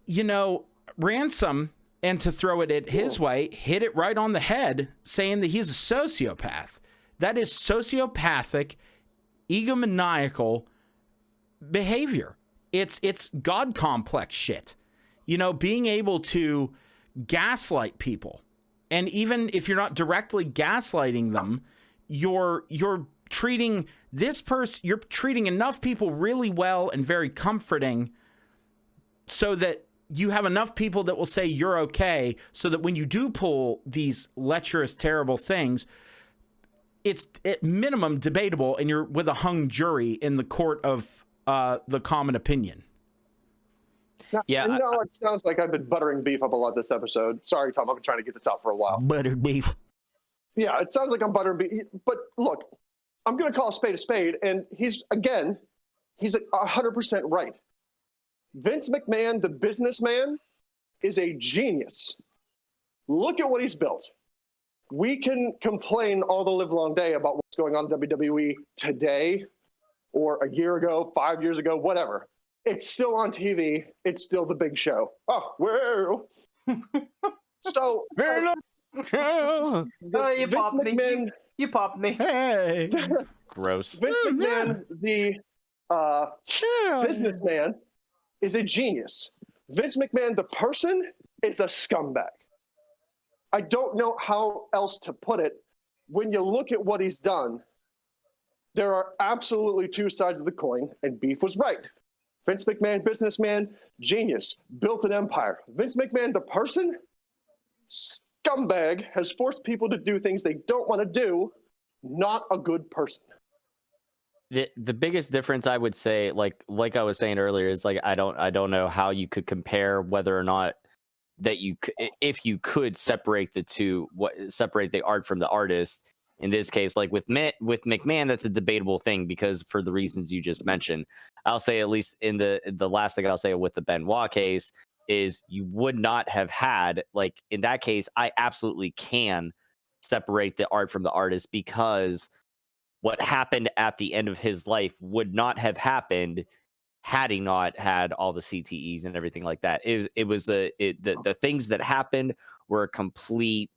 you know, Ransom, and to throw it at his way, hit it right on the head, saying that he's a sociopath. That is sociopathic, egomaniacal behavior. It's God complex shit. You know, being able to gaslight people. And even if you're not directly gaslighting them, you're treating this person, you're treating enough people really well and very comforting so that you have enough people that will say you're okay, so that when you do pull these lecherous, terrible things, it's at minimum debatable and you're with a hung jury in the court of the common opinion. Yeah, it sounds like I've been buttering beef up a lot this episode. Sorry, Tom. I've been trying to get this out for a while. Buttered beef. Yeah, it sounds like I'm buttering beef. But look, I'm going to call a spade, and he's 100% right. Vince McMahon, the businessman, is a genius. Look at what he's built. We can complain all the live long day about what's going on in WWE today or a year ago, 5 years ago, whatever. It's still on TV. It's still the big show. Oh, whoa. So, Oh, you popped me. You popped me. Hey. gross. Vince McMahon, the businessman, is a genius. Vince McMahon, the person, is a scumbag. I don't know how else to put it. When you look at what he's done, there are absolutely two sides of the coin, and Beef was right. Vince McMahon, businessman, genius, built an empire. Vince McMahon, the person, scumbag, has forced people to do things they don't want to do, not a good person. The biggest difference I would say, like I was saying earlier, is like I don't know how you could compare whether or not that if you could separate the two, separate the art from the artist. In this case, like with McMahon, that's a debatable thing because for the reasons you just mentioned. I'll say at least in the last thing I'll say with the Benoit case is you would not have had, like in that case, I absolutely can separate the art from the artist because what happened at the end of his life would not have happened had he not had all the CTEs and everything like that. The things that happened were completely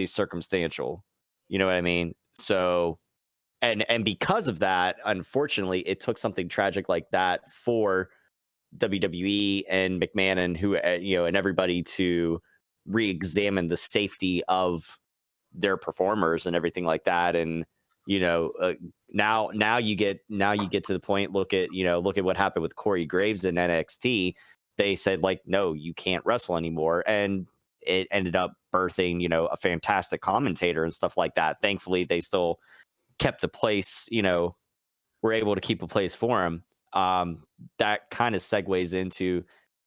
circumstantial. You know what I mean? So, and because of that, unfortunately, it took something tragic like that for WWE and McMahon and and everybody to re-examine the safety of their performers and everything like that. And now you get to the point. Look at what happened with Corey Graves in NXT. They said like, no, you can't wrestle anymore, and it ended up birthing a fantastic commentator and stuff like that. Thankfully, they still kept the place. Were able to keep a place for him. That kind of segues into,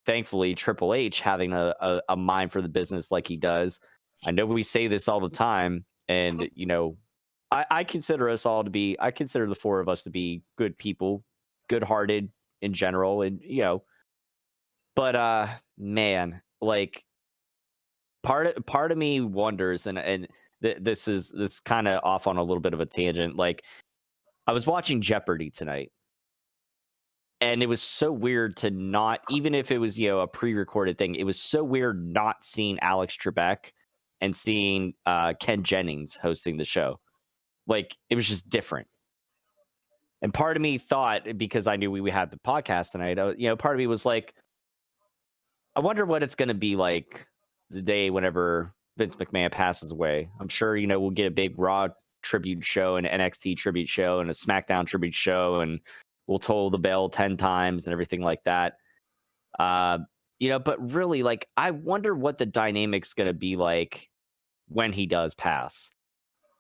thankfully, Triple H having a mind for the business like he does. I know we say this all the time, and I consider the four of us to be good people, good-hearted in general, and but man, like part of me wonders, and this is kind of off on a little bit of a tangent. Like I was watching Jeopardy tonight, and it was so weird to not, even if it was a pre-recorded thing, it was so weird not seeing Alex Trebek and seeing Ken Jennings hosting the show. Like it was just different. And part of me thought, because I knew we had the podcast tonight, part of me was like, I wonder what it's going to be like the day whenever Vince McMahon passes away. I'm sure, we'll get a big Raw tribute show, an NXT tribute show, and a SmackDown tribute show, and we'll toll the bell 10 times and everything like that. But really, like, I wonder what the dynamic's going to be like when he does pass,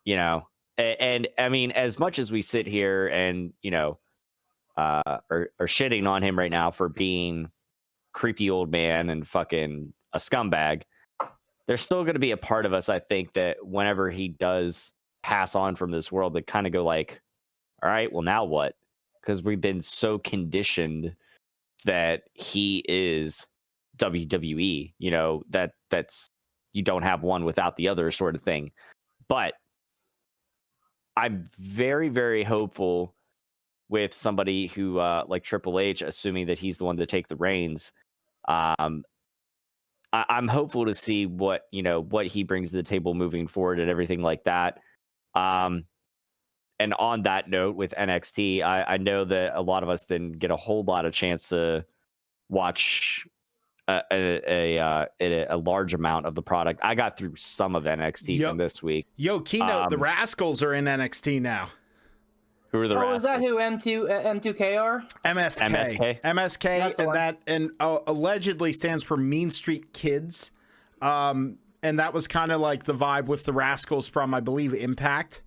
And I mean, as much as we sit here and, are shitting on him right now for being creepy old man and fucking a scumbag, there's still going to be a part of us, I think, that whenever he does pass on from this world, that kind of go like, all right, well, now what? Because we've been so conditioned that he is WWE, that's you don't have one without the other sort of thing. But I'm very, very hopeful with somebody who like Triple H, assuming that he's the one to take the reins. I'm hopeful to see what he brings to the table moving forward and everything like that. And on that note, with NXT, I know that a lot of us didn't get a whole lot of chance to watch a large amount of the product. I got through some of NXT from this week. Yo, Keynote, the Rascals are in NXT now. Who are the Rascals? Is that who M2K are? MSK, and allegedly stands for Mean Street Kids. And that was kind of like the vibe with the Rascals from, I believe, Impact.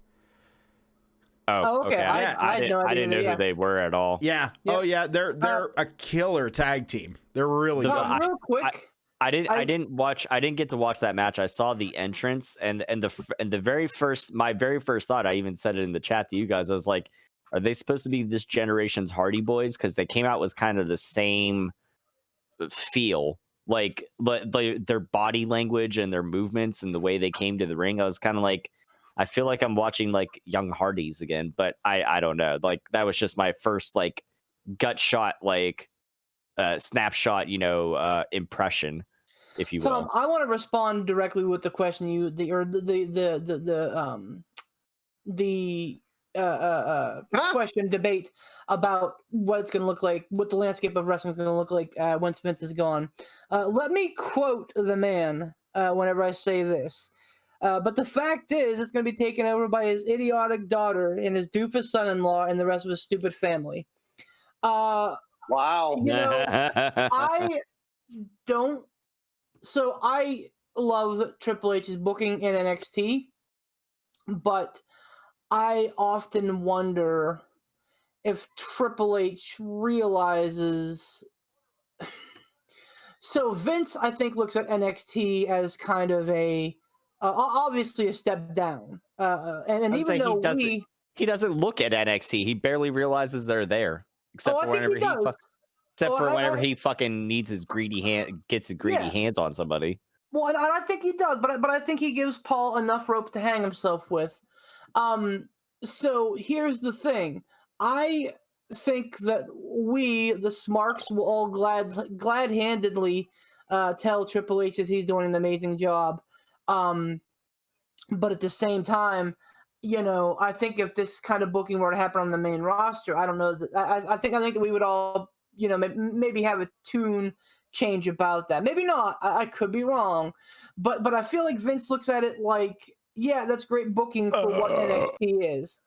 Oh, okay. I, Yeah. I had no I idea didn't know that, who they were at all. Yeah. Yep. Oh yeah, they're a killer tag team. They're really The- good. Real quick. I didn't get to watch that match. I saw the entrance and the very first, my very first thought, I even said it in the chat to you guys. I was like, are they supposed to be this generation's Hardy Boys? Because they came out with kind of the same feel, like their body language and their movements and the way they came to the ring. I was kind of like, I feel like I'm watching like Young Hardys again, but I don't know. Like that was just my first like gut shot, like snapshot, impression, if you will. Tom, I want to respond directly with the question question debate about what it's going to look like, what the landscape of wrestling is going to look like when Spence is gone. Let me quote the man whenever I say this. But the fact is, it's going to be taken over by his idiotic daughter and his doofus son-in-law and the rest of his stupid family. Wow. I don't. So I love Triple H's booking in NXT, but I often wonder if Triple H realizes. So Vince, I think, looks at NXT as kind of obviously a step down, and even though he doesn't look at NXT, he barely realizes they're there, except for whenever whenever he fucking needs his gets his greedy hands on somebody. Well, and I think he does, but I think he gives Paul enough rope to hang himself with. So here's the thing. I think that we, the Smarks, will all glad-handedly tell Triple H that he's doing an amazing job. But at the same time, I think if this kind of booking were to happen on the main roster, I don't know that I think that we would all, maybe have a tune change about that. Maybe not. I could be wrong, but I feel like Vince looks at it like, yeah, that's great booking for what NXT is.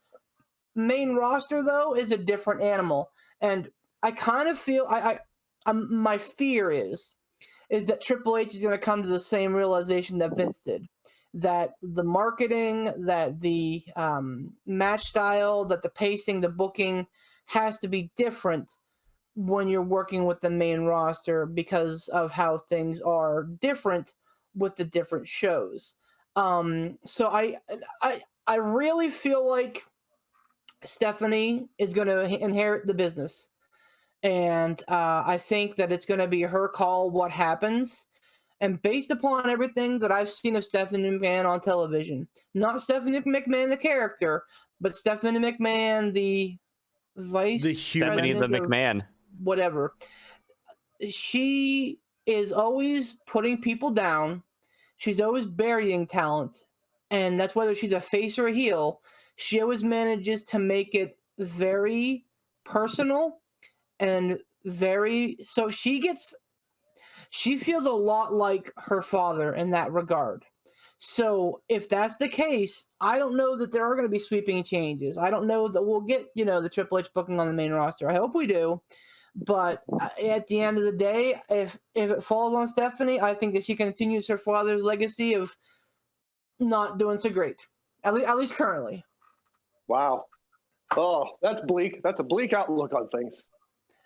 Main roster though is a different animal, and I kind of feel my fear is that Triple H is going to come to the same realization that Vince did, that the marketing, that the match style, that the pacing, the booking has to be different when you're working with the main roster because of how things are different with the different shows. So I really feel like Stephanie is going to inherit the business. And I think that it's going to be her call what happens. And based upon everything that I've seen of Stephanie McMahon on television, not Stephanie McMahon the character, but Stephanie McMahon the Stephanie the McMahon, whatever. She is always putting people down. She's always burying talent. And that's whether she's a face or a heel. She always manages to make it very personal and so she feels a lot like her father in that regard. So if that's the case, I don't know that there are going to be sweeping changes. I don't know that we'll get, the Triple H booking on the main roster. I hope we do. But at the end of the day, if it falls on Stephanie, I think that she continues her father's legacy of not doing so great, at least currently. Wow. Oh, that's bleak. That's a bleak outlook on things.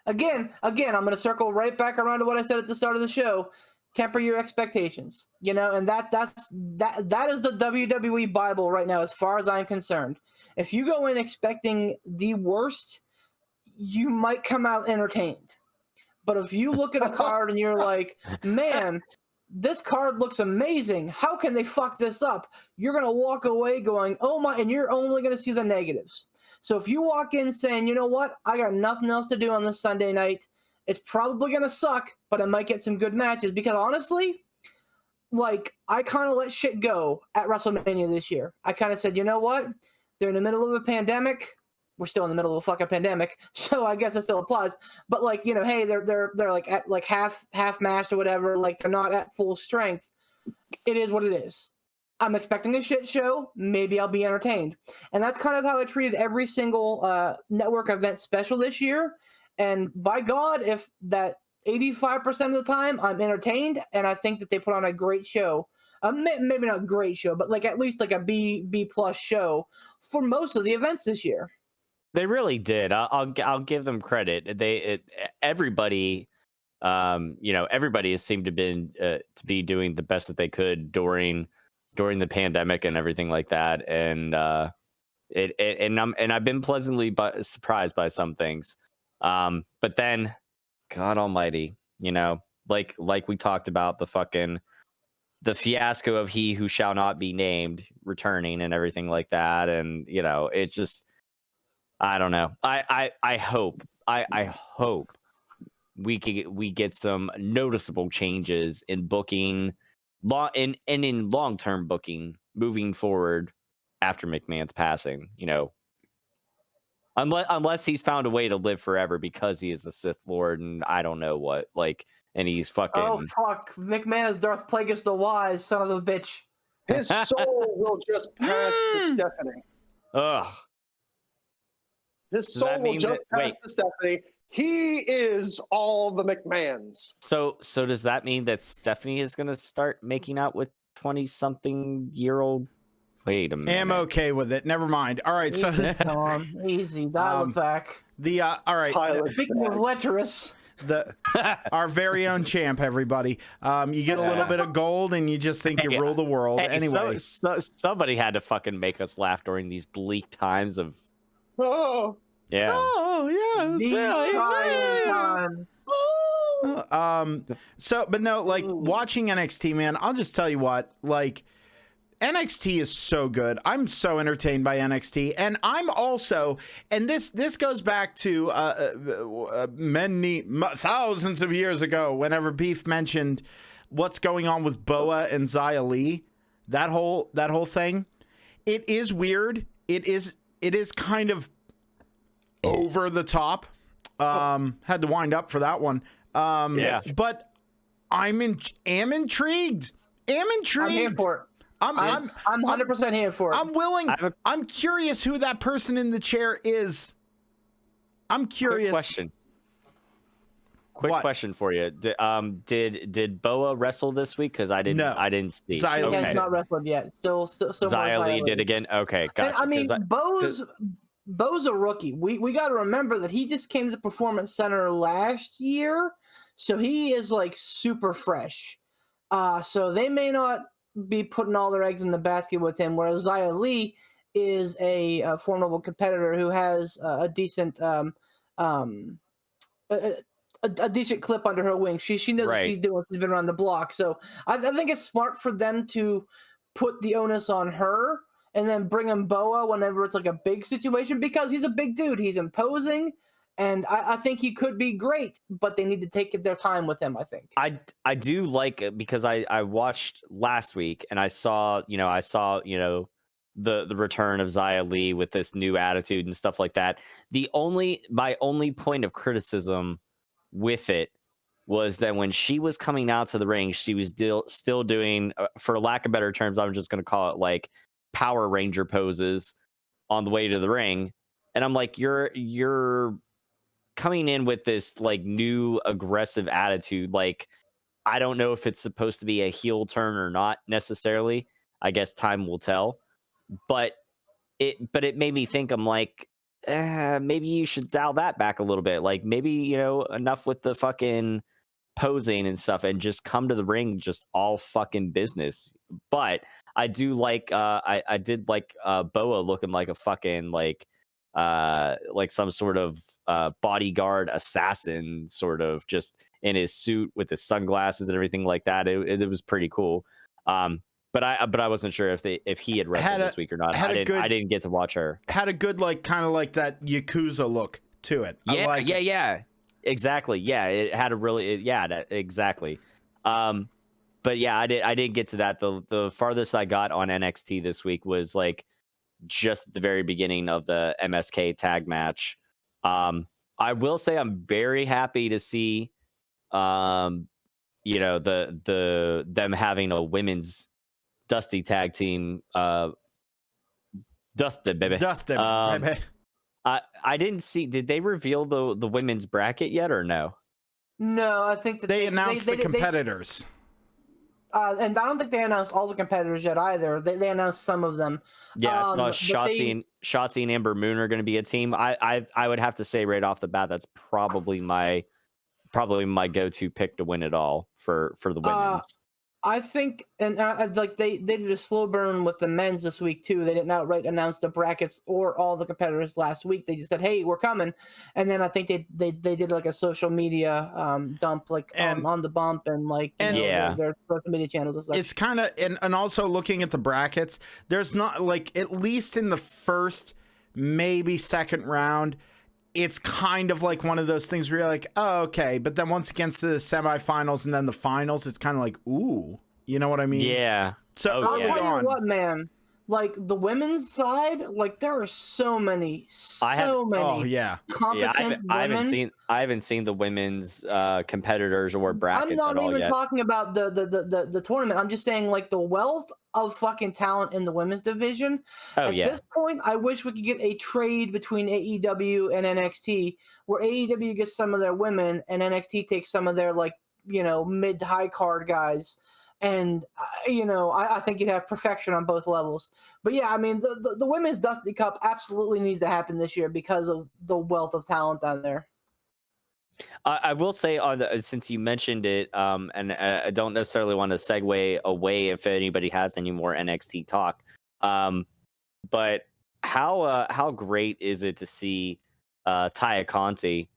Again, I'm going to circle right back around to what I said at the start of the show. Temper your expectations, and that is the WWE Bible right now, as far as I'm concerned. If you go in expecting the worst, you might come out entertained. But if you look at a card and you're like, man, this card looks amazing, how can they fuck this up? You're going to walk away going, oh my, and you're only going to see the negatives. So if you walk in saying, you know what, I got nothing else to do on this Sunday night, it's probably going to suck, but I might get some good matches. Because honestly, I kind of let shit go at WrestleMania this year. I kind of said, you know what, they're in the middle of a pandemic. We're still in the middle of a fucking pandemic, so I guess it still applies. But hey, they're like at like half mast or whatever. Like they're not at full strength. It is what it is. I'm expecting a shit show. Maybe I'll be entertained, and that's kind of how I treated every single network event special this year. And by God, if that 85% of the time I'm entertained, and I think that they put on a great show. maybe not great show, but like at least like a B plus show for most of the events this year. They really did. I'll give them credit. Everybody, everybody has seemed to be doing the best that they could during the pandemic and everything like that. And I've been pleasantly surprised by some things. But then, God Almighty, like we talked about the fiasco of He Who Shall Not Be Named returning and everything like that, and it's just. I don't know. I hope we get some noticeable changes in booking, in long-term booking moving forward after McMahon's passing. Unless he's found a way to live forever because he is a Sith Lord and I don't know what, and he's fucking. Oh fuck! McMahon is Darth Plagueis the Wise, son of a bitch. His soul will just pass to Stephanie. Ugh. His soul will just pass to Stephanie. He is all the McMahons. So does that mean that Stephanie is going to start making out with 20-something-year-old? Wait a minute. I'm okay with it. Never mind. All right. So easy. Dial it back. All right. Speaking of lecherous. Our very own champ, everybody. You get a little bit of gold and you just think you rule the world. Anyway. Somebody had to fucking make us laugh during these bleak times of. Oh. Yeah. Oh, yeah. So, but no, watching NXT, man, I'll just tell you what, NXT is so good. I'm so entertained by NXT, and I'm also, and this goes back to many thousands of years ago. Whenever Beef mentioned what's going on with Boa and Xia Li, that whole thing, it is weird. It is kind of over the top. Had to wind up for that one. Yes. But am intrigued. I'm here for it. I'm 100% here for it. I'm willing. I'm curious who that person in the chair is. I'm curious. Quick question for you. Did Boa wrestle this week? Because I didn't. No. I didn't see. He has not wrestled yet. Still Xia Li did again. Okay, gotcha. And, I mean, Bo's a rookie. We got to remember that he just came to the Performance Center last year, so he is super fresh. So they may not be putting all their eggs in the basket with him. Whereas Xia Li is a formidable competitor who has a decent a decent clip under her wing. She knows what she's doing. She's been around the block. So I think it's smart for them to put the onus on her and then bring him Boa whenever it's a big situation, because he's a big dude. He's imposing, and I think he could be great, but they need to take their time with him, I think. I do like it because I watched last week and I saw the return of Xia Li with this new attitude and stuff like that. My only point of criticism with it was that when she was coming out to the ring, she was still doing, for lack of better terms, I'm just going to call it Power Ranger poses on the way to the ring. And I'm like, you're coming in with this new aggressive attitude. I don't know if it's supposed to be a heel turn or not necessarily. I guess time will tell. But it made me think, I'm like, maybe you should dial that back a little bit. Maybe, enough with the fucking posing and stuff and just come to the ring, just all fucking business. But I do I did like Boa looking like a fucking some sort of bodyguard assassin, sort of just in his suit with his sunglasses and everything like that. It was pretty cool. But I wasn't sure if he had wrestled this week or not. I didn't get to watch her. Had a good kind of that Yakuza look to it. Yeah. Exactly. Yeah, it had a really exactly. But yeah, I didn't get to that. The farthest I got on NXT this week was just at the very beginning of the MSK tag match. I will say I'm very happy to see them having a women's Dusty tag team. Dusted, baby. Baby. I didn't see. Did they reveal the women's bracket yet or no? No, I think that they announced the competitors. And I don't think they announced all the competitors yet either. They announced some of them. Yeah, I But saw Shotzi and Amber Moon are going to be a team. I would have to say right off the bat that's probably my go-to pick to win it all for the women's. I think, and like they did a slow burn with the men's this week too. They didn't outright announce the brackets or all the competitors last week. They just said, "Hey, we're coming," and then I think they did like a social media dump, like on the bump and like their social media channels and stuff. It's kind of and also looking at the brackets, there's not like, at least in the first, maybe second round, it's kind of like one of those things where you're like, oh, okay. But then once it gets to the semifinals and then the finals, it's kind of like, ooh, you know what I mean? Yeah. So I'll tell you what, man. Like the women's side, like there are so many competent women. I haven't seen the women's competitors or brackets. I'm not at all even yet. talking about the tournament. I'm just saying like the wealth of fucking talent in the women's division. At this point, I wish we could get a trade between AEW and NXT, where AEW gets some of their women and NXT takes some of their mid to high card guys. And I think you'd have perfection on both levels. But yeah, I mean the women's Dusty Cup absolutely needs to happen this year because of the wealth of talent down there. I will say since you mentioned it, and I don't necessarily want to segue away if anybody has any more NXT talk, but how great is it to see Taya Conti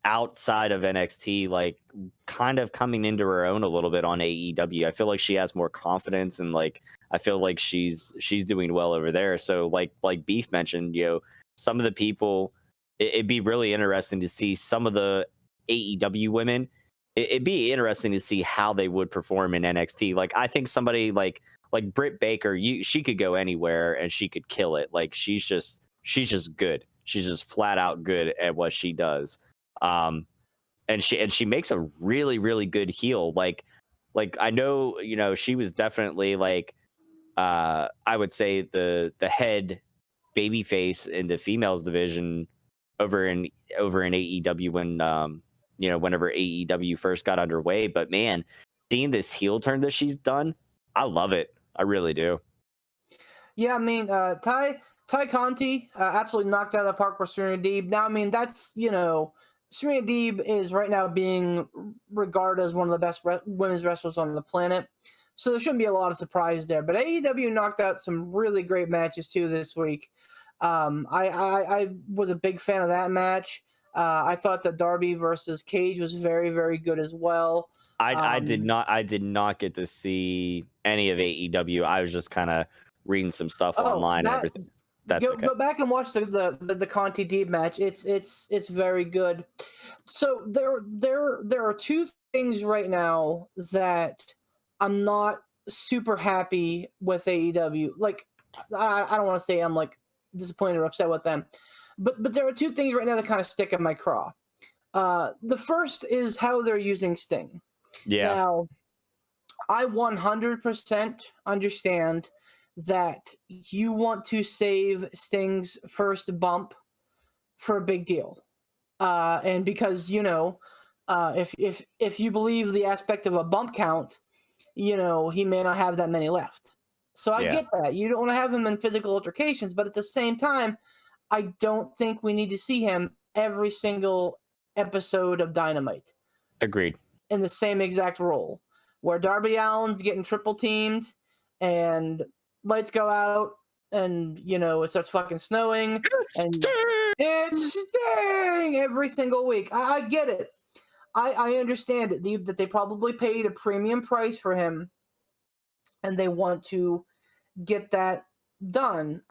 outside of NXT, like kind of coming into her own a little bit on AEW. I feel like she has more confidence, and like I feel like she's doing well over there. So like Beef mentioned, some of the people, it'd be really interesting to see some of the AEW women. It'd be interesting to see how they would perform in NXT. Like I think somebody like Britt Baker, she could go anywhere and she could kill it. Like she's just good. She's just flat out good at what she does. And she makes a really, really good heel. Like I know, she was definitely like, I would say the head babyface in the females division over in AEW when, whenever AEW first got underway. But man, seeing this heel turn that she's done, I love it. I really do. Yeah, I mean, Ty Conti absolutely knocked out of the park with Serena Deeb. Now, I mean, that's, Serena Deeb is right now being regarded as one of the best women's wrestlers on the planet. So there shouldn't be a lot of surprise there. But AEW knocked out some really great matches too this week. I was a big fan of that match. I thought that Darby versus Cage was very, very good as well. I did not get to see any of AEW. I was just kind of reading some stuff online and everything. Go back and watch the Conti Deeb match. It's very good. So there are two things right now that I'm not super happy with AEW. Like I don't want to say I'm like disappointed or upset with them, but there are two things right now that kind of stick in my craw. The first is how they're using Sting. Yeah. Now, I 100% understand that you want to save Sting's first bump for a big deal. And because, if you believe the aspect of a bump count, he may not have that many left. So I get that. You don't want to have him in physical altercations, but at the same time, I don't think we need to see him every single episode of Dynamite. Agreed. In the same exact role, where Darby Allin's getting triple teamed and lights go out and, it starts fucking snowing. It's Sting every single week. I get it. I understand it, that they probably paid a premium price for him and they want to get that done.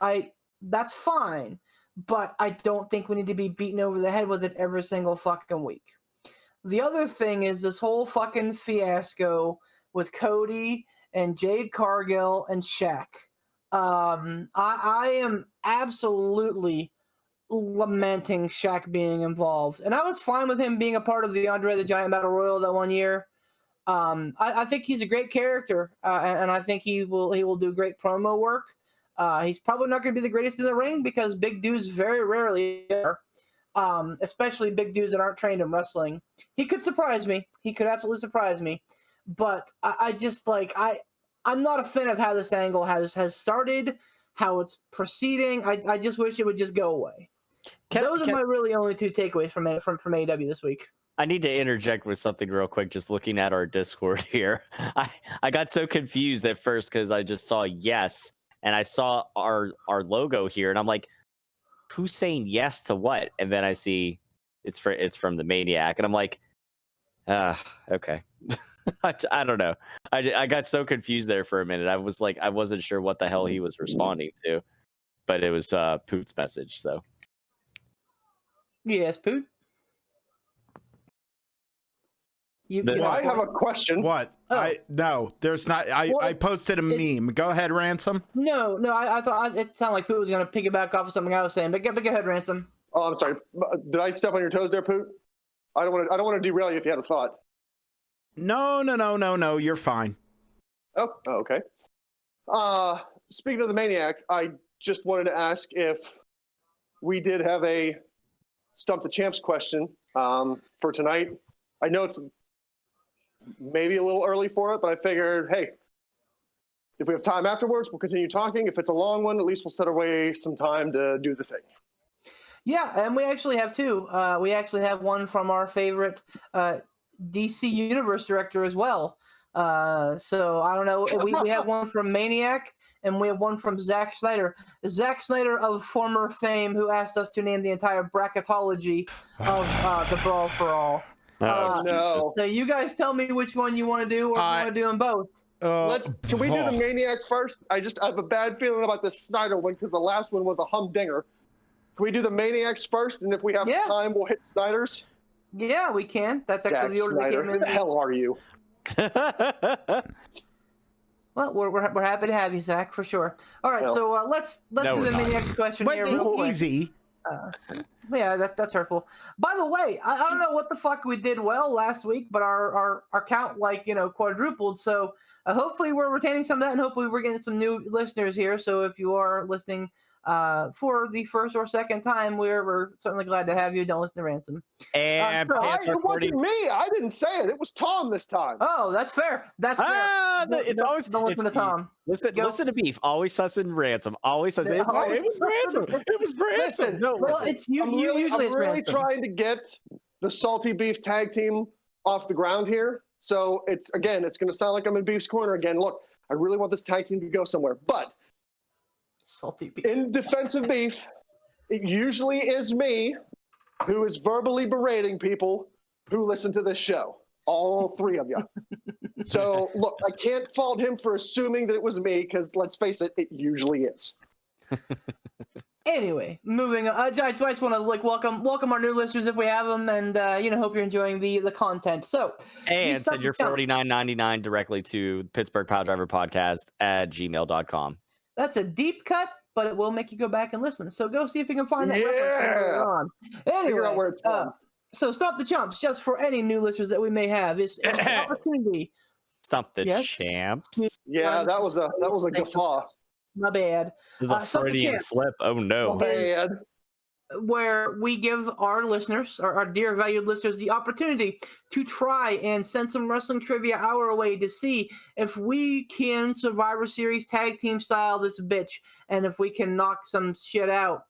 That's fine, but I don't think we need to be beaten over the head with it every single fucking week. The other thing is this whole fucking fiasco with Cody and Jade Cargill and Shaq. I am absolutely lamenting Shaq being involved. And I was fine with him being a part of the Andre the Giant Battle Royal that one year. I think he's a great character, and I think he will do great promo work. He's probably not going to be the greatest in the ring because big dudes very rarely are. Especially big dudes that aren't trained in wrestling. He could surprise me. He could absolutely surprise me. but I just like I'm not a fan of how this angle has started, how it's proceeding. I just wish it would just go away. Those are my really only two takeaways from AEW this week. I need to interject with something real quick. Just looking at our Discord here, I got so confused at first because I just saw yes, and I saw our logo here, and I'm like, who's saying yes to what? And then I see it's from the Maniac, and I'm like, okay. I don't know. I got so confused there for a minute. I was like, I wasn't sure what the hell he was responding to, but it was Poot's message. So yes, Poot. I have a question. What? Oh. No, there's not. I posted a meme. Go ahead, Ransom. No, I thought it sounded like Poot was going to piggyback off of something I was saying, but go ahead, Ransom. Oh, I'm sorry. Did I step on your toes there, Poot? I don't want to derail you if you had a thought. No. You're fine. Oh, okay. Speaking of the Maniac, I just wanted to ask if we did have a Stump the Champs question for tonight. I know it's maybe a little early for it, but I figured, hey, if we have time afterwards, we'll continue talking. If it's a long one, at least we'll set away some time to do the thing. Yeah, and we actually have two. We actually have one from our favorite DC Universe director as well. So I don't know. We have one from Maniac, and we have one from Zack Snyder. Zack Snyder of former fame, who asked us to name the entire bracketology of the Brawl for All. No. So you guys tell me which one you want to do, or if you want to do them both. Can we do the Maniac first? I have a bad feeling about this Snyder one because the last one was a humdinger. Can we do the Maniacs first, and if we have time, we'll hit Snyder's? Yeah, we can. That's actually the order Snyder. that came in. Who the hell are you? Well, we're happy to have you, Zach, for sure. All right, so let's do the Maniacs question here real quick. Easy. Yeah, that's hurtful. By the way, I don't know what the fuck we did well last week, but our count quadrupled. So hopefully we're retaining some of that, and hopefully we're getting some new listeners here. So if you are listening for the first or second time, we're certainly glad to have you. Don't listen to Ransom. And it wasn't me. I didn't say it. It was Tom this time. Oh, that's fair. That's fair. It's always don't listen to Tom. Listen to Beef. Always sussing Ransom. Always sussing. It was Ransom. It was Ransom. Listen, No, well, it's you. Usually I'm really trying to get the Salty Beef tag team off the ground here. So it's going to sound like I'm in Beef's corner again. Look, I really want this tag team to go somewhere, but Salty Beef. In defense of Beef, it usually is me who is verbally berating people who listen to this show. All three of you. So, look, I can't fault him for assuming that it was me because, let's face it, it usually is. Anyway, moving on. I just want to welcome our new listeners if we have them, and hope you're enjoying the content. So, and send your $49.99 directly to Pittsburgh Piledriver Podcast at gmail.com. That's a deep cut, but it will make you go back and listen. So go see if you can find that reference later on. Anyway, figure out where it's from. So Stump the Chumps, just for any new listeners that we may have, is an opportunity. Stump the Champs. Yeah, that was a guffaw. My bad. This is a Freudian slip. Oh no. My bad. Where we give our listeners, our dear valued listeners, the opportunity to try and send some wrestling trivia our way to see if we can Survivor Series tag team style this bitch, and if we can knock some shit out.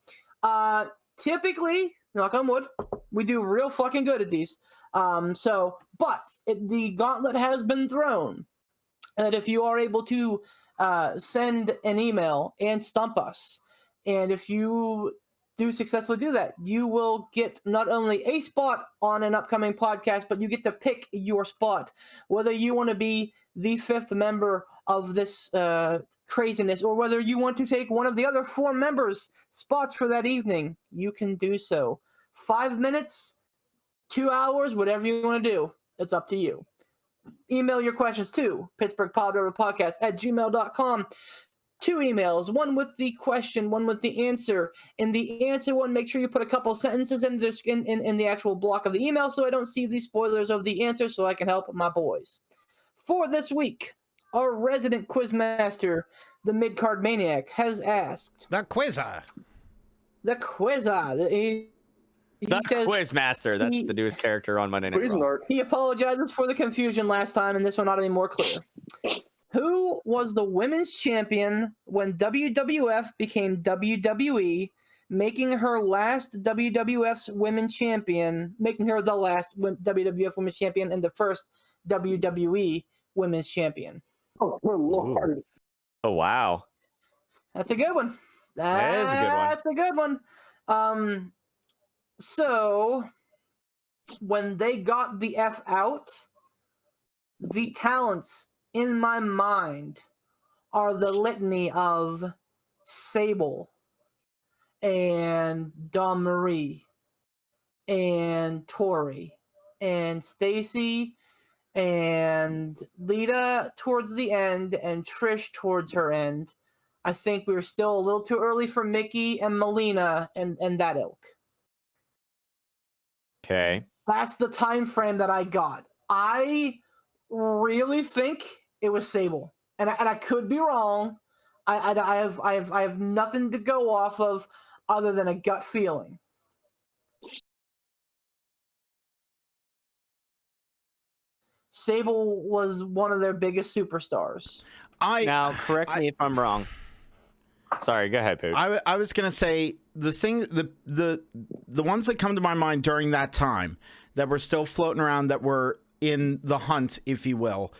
Typically, knock on wood, we do real fucking good at these. But the gauntlet has been thrown, and if you are able to send an email and stump us, and if you do successfully do that, you will get not only a spot on an upcoming podcast, but you get to pick your spot. Whether you want to be the fifth member of this craziness, or whether you want to take one of the other four members' spots for that evening, you can do so. 5 minutes, 2 hours, whatever you want to do. It's up to you. Email your questions to pittsburghpiledriverpodcast at gmail.com. 2 emails, one with the question, one with the answer. In the answer one, make sure you put a couple sentences in the actual block of the email so I don't see the spoilers of the answer, so I can help my boys. For this week, our resident quizmaster, the Midcard Maniac, has asked... The Quizzer. The Quizzer. The says Quizmaster. That's the newest character on Monday Night Raw. Cuisinart. he apologizes for the confusion last time, and this one not any more clear. Who was the women's champion when WWF became WWE, making her last WWF's women's champion, making her the last WWF women's champion and the first WWE women's champion? Oh, good lord. Oh wow. That's a good one. That is a good one. That's a good one. So when they got the F out, the talents in my mind are the litany of Sable and Dawn Marie and Tori and Stacy and Lita towards the end and Trish towards her end. I think we were still a little too early for Mickey and Melina and that ilk. Okay. That's the time frame that I got. I really think it was Sable, and I could be wrong. I have nothing to go off of other than a gut feeling. Sable was one of their biggest superstars. Now, correct me if I'm wrong. Sorry, go ahead, Poop. I was gonna say the ones that come to my mind during that time that were still floating around, that were in the hunt, if you will,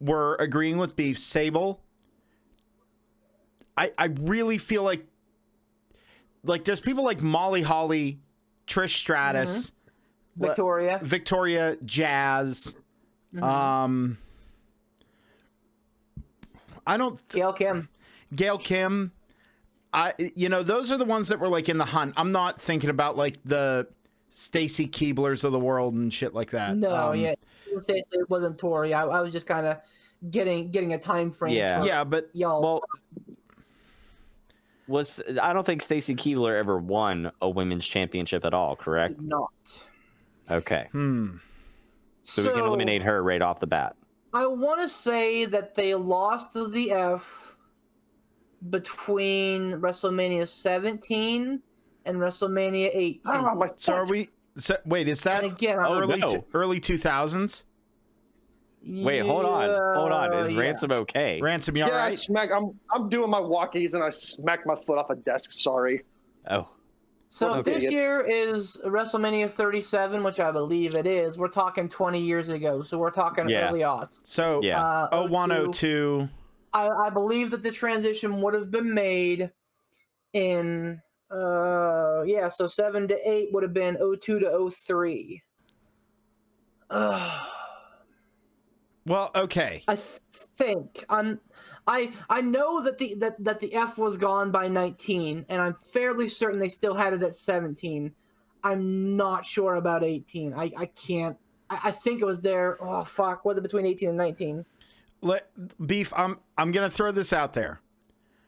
were agreeing with Beef. Sable. I really feel like there's people like Molly Holly, Trish Stratus, Victoria, Jazz. I don't. Gail Kim. Those are the ones that were like in the hunt. I'm not thinking about like the Stacy Keeblers of the world and shit like that. No, it wasn't Tori. I was just kind of getting a time frame. Yeah, but y'all. Well, I don't think Stacy Keebler ever won a women's championship at all, correct? Not. Okay. So we can eliminate her right off the bat. I want to say that they lost the F between WrestleMania 17 and WrestleMania 18. So are we? So, wait, is that early 2000s? Wait, hold on. Is Ransom okay? Ransom, you all right? I'm doing my walkies and I smacked my foot off a desk. Sorry. Oh. So this year is WrestleMania 37, which I believe it is. We're talking 20 years ago, so we're talking early aughts. So 01, 02. I believe that the transition would have been made in so 7 to 8 would have been 02 to 03. Well, okay. I think I know that the F was gone by 19, and I'm fairly certain they still had it at 17. I'm not sure about 18. I can't. I think it was there. Oh fuck! Was it between 18 and 19? Beef, I'm gonna throw this out there.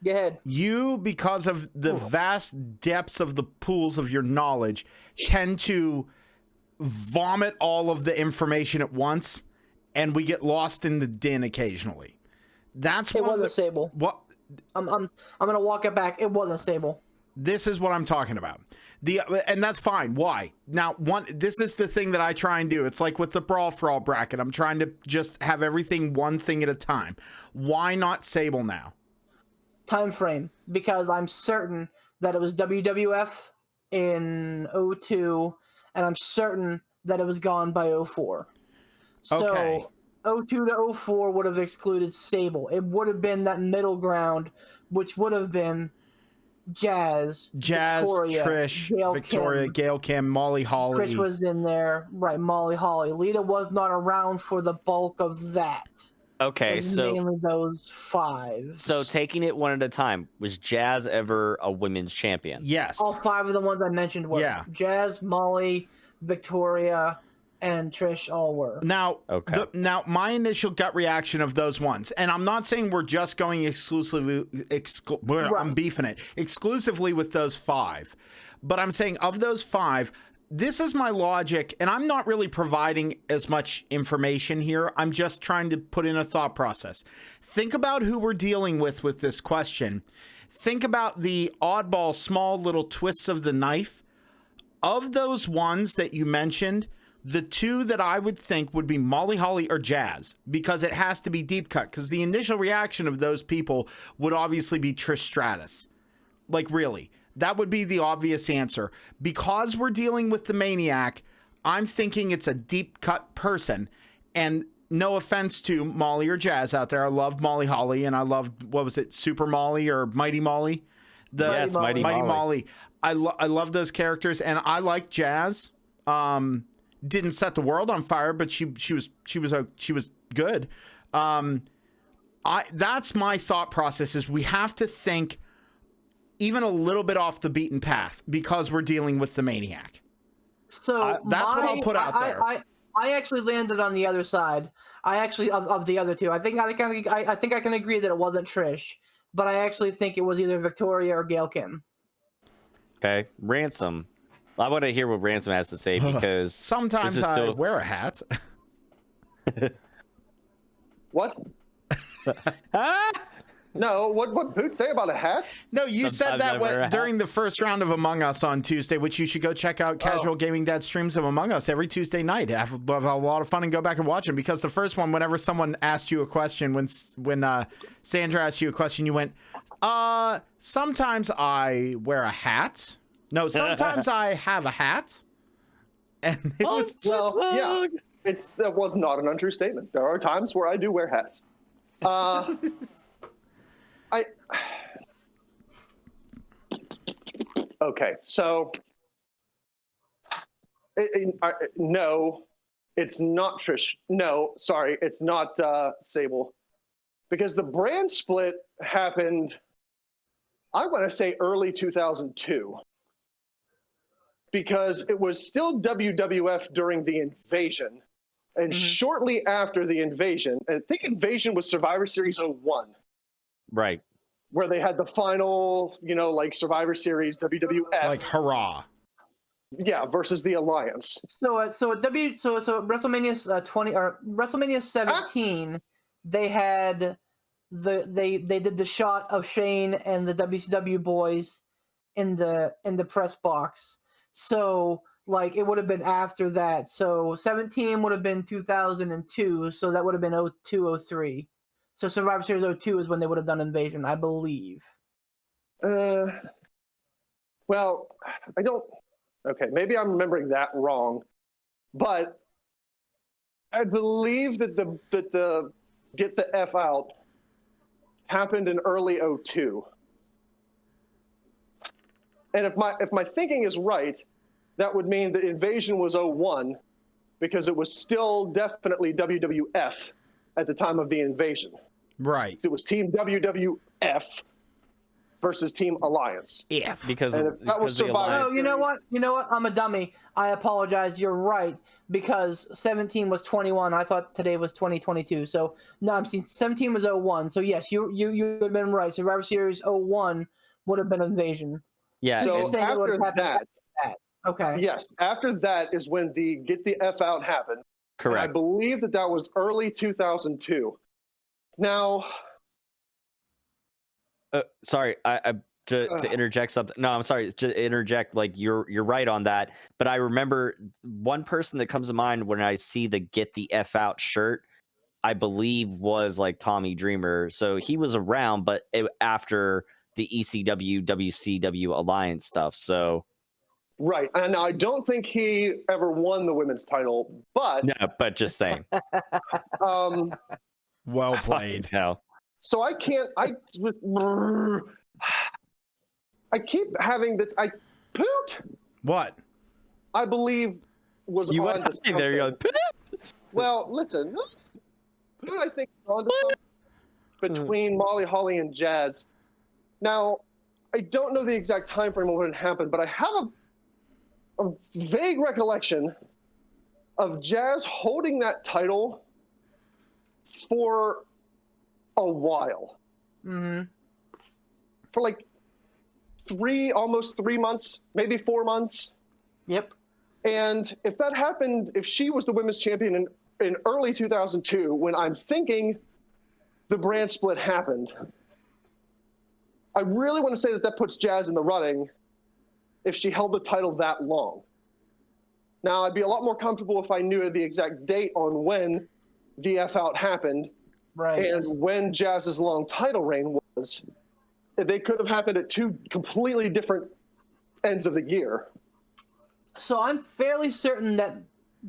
Go ahead. You, because of the vast depths of the pools of your knowledge, tend to vomit all of the information at once, and we get lost in the din occasionally. That's it wasn't Sable. What? I'm gonna walk it back. It wasn't Sable. This is what I'm talking about. And that's fine. Why? Now, this is the thing that I try and do. It's like with the Brawl for All bracket. I'm trying to just have everything one thing at a time. Why not Sable now? Time frame, because I'm certain that it was WWF in 02, and I'm certain that it was gone by 04. So okay. 02 to 04 would have excluded Sable. It would have been that middle ground, which would have been Jazz, Victoria, Trish, Gail Kim, Molly Holly. Trish was in there, right? Molly Holly. Lita was not around for the bulk of that. Okay, so mainly those 5. So taking it one at a time, was Jazz ever a women's champion? Yes. All 5 of the ones I mentioned were. Yeah. Jazz, Molly, Victoria, and Trish all were. Now, now my initial gut reaction of those ones, and I'm not saying we're just going exclusively, I'm beefing it, exclusively with those 5, but I'm saying of those 5, this is my logic, and I'm not really providing as much information here. I'm just trying to put in a thought process. Think about who we're dealing with this question. Think about the oddball, small little twists of the knife Of those ones that you mentioned, the two that I would think would be Molly Holly or Jazz, because it has to be deep cut, because the initial reaction of those people would obviously be Trish Stratus. Like, really, that would be the obvious answer. Because we're dealing with the Maniac, I'm thinking it's a deep cut person. And no offense to Molly or Jazz out there. I love Molly Holly, and I loved, what was it, Super Molly or Mighty Molly? Yes, Mighty Molly. I love those characters, and I like Jazz. Didn't set the world on fire, but she was good. That's my thought process, is we have to think even a little bit off the beaten path because we're dealing with the Maniac. So that's what I'll put out there. I actually landed on the other side. I actually of the other two. I think I can agree that it wasn't Trish, but I actually think it was either Victoria or Gail Kim. Okay, Ransom. I want to hear what Ransom has to say, because sometimes I wear a hat. What? No, what Poot say about a hat? No, you said that during the first round of Among Us on Tuesday, which you should go check out. Casual Gaming Dad streams of Among Us every Tuesday night. Have a lot of fun and go back and watch them, because the first one, whenever someone asked you a question, when Sandra asked you a question, you went, sometimes I wear a hat. No, sometimes I have a hat. And it was, yeah, that was not an untrue statement. There are times where I do wear hats. Okay, so no, it's not Trish. No, sorry, it's not Sable, because the brand split happened, I want to say early 2002, because it was still WWF during the Invasion, and shortly after the Invasion, and I think Invasion was Survivor Series 01. Right. Where they had the final, like Survivor Series WWF, like hurrah, yeah, versus the Alliance. So WrestleMania 20 or WrestleMania 17, they had they did the shot of Shane and the WCW boys in the press box. So like it would have been after that. So 17 would have been 2002. So that would have been 02, 03. So Survivor Series 02 is when they would have done Invasion, I believe. Well, I don't. Okay, maybe I'm remembering that wrong, but I believe that the Get the F Out happened in early 02. And if my thinking is right, that would mean the Invasion was 01, because it was still definitely WWF at the time of the Invasion. Right. It was Team WWF versus Team Alliance. Yeah. Because that was Survivor. Oh, you know what? I'm a dummy. I apologize. You're right, because 17 was 21. I thought today was 2022. So no, I'm seeing 17 was 01. So yes, you have been right. Survivor Series 01 would have been Invasion. Yeah. So after that, okay. Yes, after that is when the Get the F Out happened. Correct. And I believe that was early 2002. Now, sorry, to interject something. No, I'm sorry to interject. Like you're right on that. But I remember one person that comes to mind when I see the "Get the F Out" shirt, I believe was like Tommy Dreamer. So he was around, but after the ECW, WCW alliance stuff. So. Right, and I don't think he ever won the women's title, but no, but just saying. Well played. So I keep having this. Poot. What? I believe was you on to something. There you go. Well, listen. Poot, I think, is on to something between Molly Holly and Jazz. Now, I don't know the exact time frame of when it happened, but I have a vague recollection of Jazz holding that title for a while. Mm-hmm. For like almost 3 months, maybe 4 months. Yep. And if that happened, if she was the women's champion in early 2002, when I'm thinking the brand split happened, I really want to say that puts Jazz in the running if she held the title that long. Now, I'd be a lot more comfortable if I knew the exact date on when the F out happened Right. and when Jazz's long title reign was. They could have happened at two completely different ends of the year. So I'm fairly certain that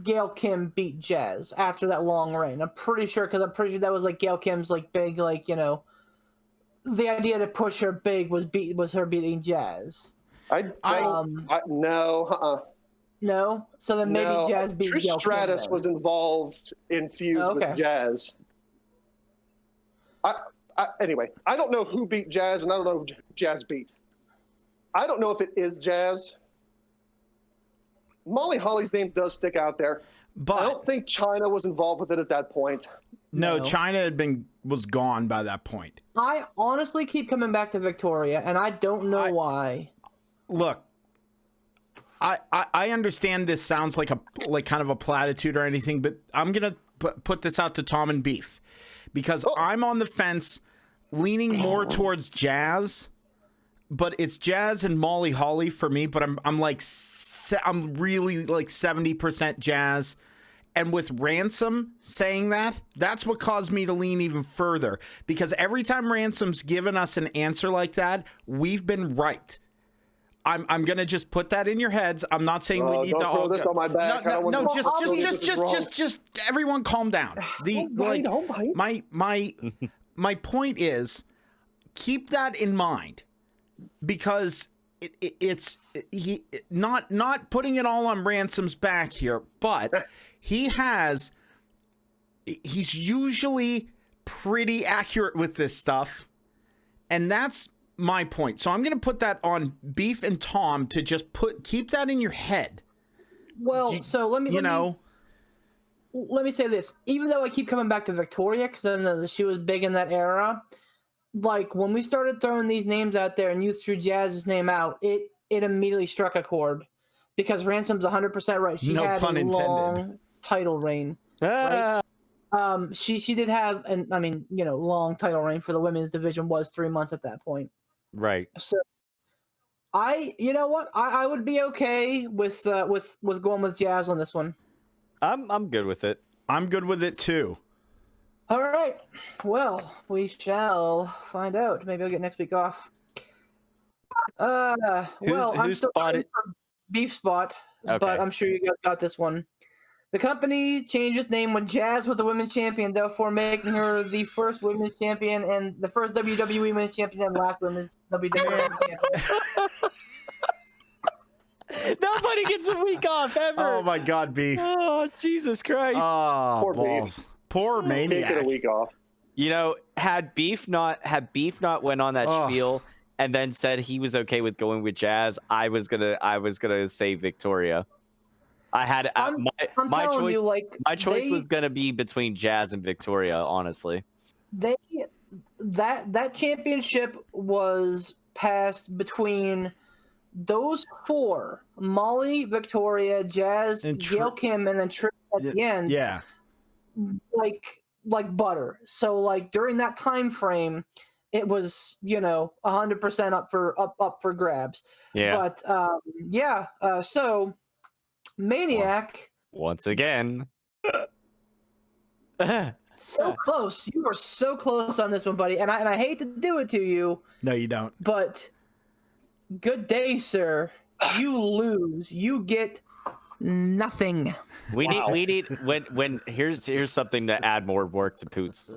Gail Kim beat Jazz after that long reign. I'm pretty sure, because I'm pretty sure that was like Gail Kim's like big, like, you know, the idea to push her big was her beating Jazz. No. No? So then maybe No. Jazz beat Trish Gail Stratus Kim. was involved in feuds with Jazz. Anyway, I don't know who beat Jazz, and I don't know who Jazz beat. I don't know if it is Jazz. Molly Holly's name does stick out there. But I don't think China was involved with it at that point. no, China was gone by that point. I honestly keep coming back to Victoria, and I don't know why. Look, I understand this sounds like kind of a platitude or anything, but I'm gonna put this out to Tom and Beef, because I'm on the fence, leaning more towards Jazz, but it's Jazz and Molly Holly for me. But I'm really like 70% Jazz. And with Ransom saying that, that's what caused me to lean even further, because every time Ransom's given us an answer like that, we've been right. I'm gonna just put that in your heads. I'm not saying we need don't to throw all this on my back. No, just everyone calm down. My point is, keep that in mind, because it's not putting it all on Ransom's back here, but he's usually pretty accurate with this stuff, and that's my point. So I'm going to put that on Beef and Tom to just keep that in your head. Well, so let me say this. Even though I keep coming back to Victoria, because I know that she was big in that era, like when we started throwing these names out there and you threw Jazz's name out, it immediately struck a chord, because Ransom's 100% right. She had a long title reign. Right? She did have long title reign for the women's division, was 3 months at that point. Right. So I would be okay with going with Jazz on this one. I'm good with it. I'm good with it too. All right. Well, we shall find out. Maybe I'll get next week off. I'm still waiting for Beef spot, but I'm sure you guys got this one. The company changed its name when Jazz was the women's champion, therefore making her the first women's champion and the first WWE women's champion and last women's WWE champion. Nobody gets a week off ever. Oh my God, Beef. Oh, Jesus Christ. Oh, Poor balls. Beef. Poor maniac. Taking a week off. You know, had Beef not went on that spiel and then said he was okay with going with Jazz, I was gonna say Victoria. I had my choice. My choice was gonna be between Jazz and Victoria. Honestly, that championship was passed between those four: Molly, Victoria, Jazz, and Gail Kim, and then Trish at the end. Yeah, like butter. So like during that time frame, it was 100% up for grabs. Yeah. But so. Maniac. Once again. So close. You were so close on this one, buddy. And I hate to do it to you. No, you don't. But good day, sir. You lose. You get nothing. We need when here's something to add more work to Poot's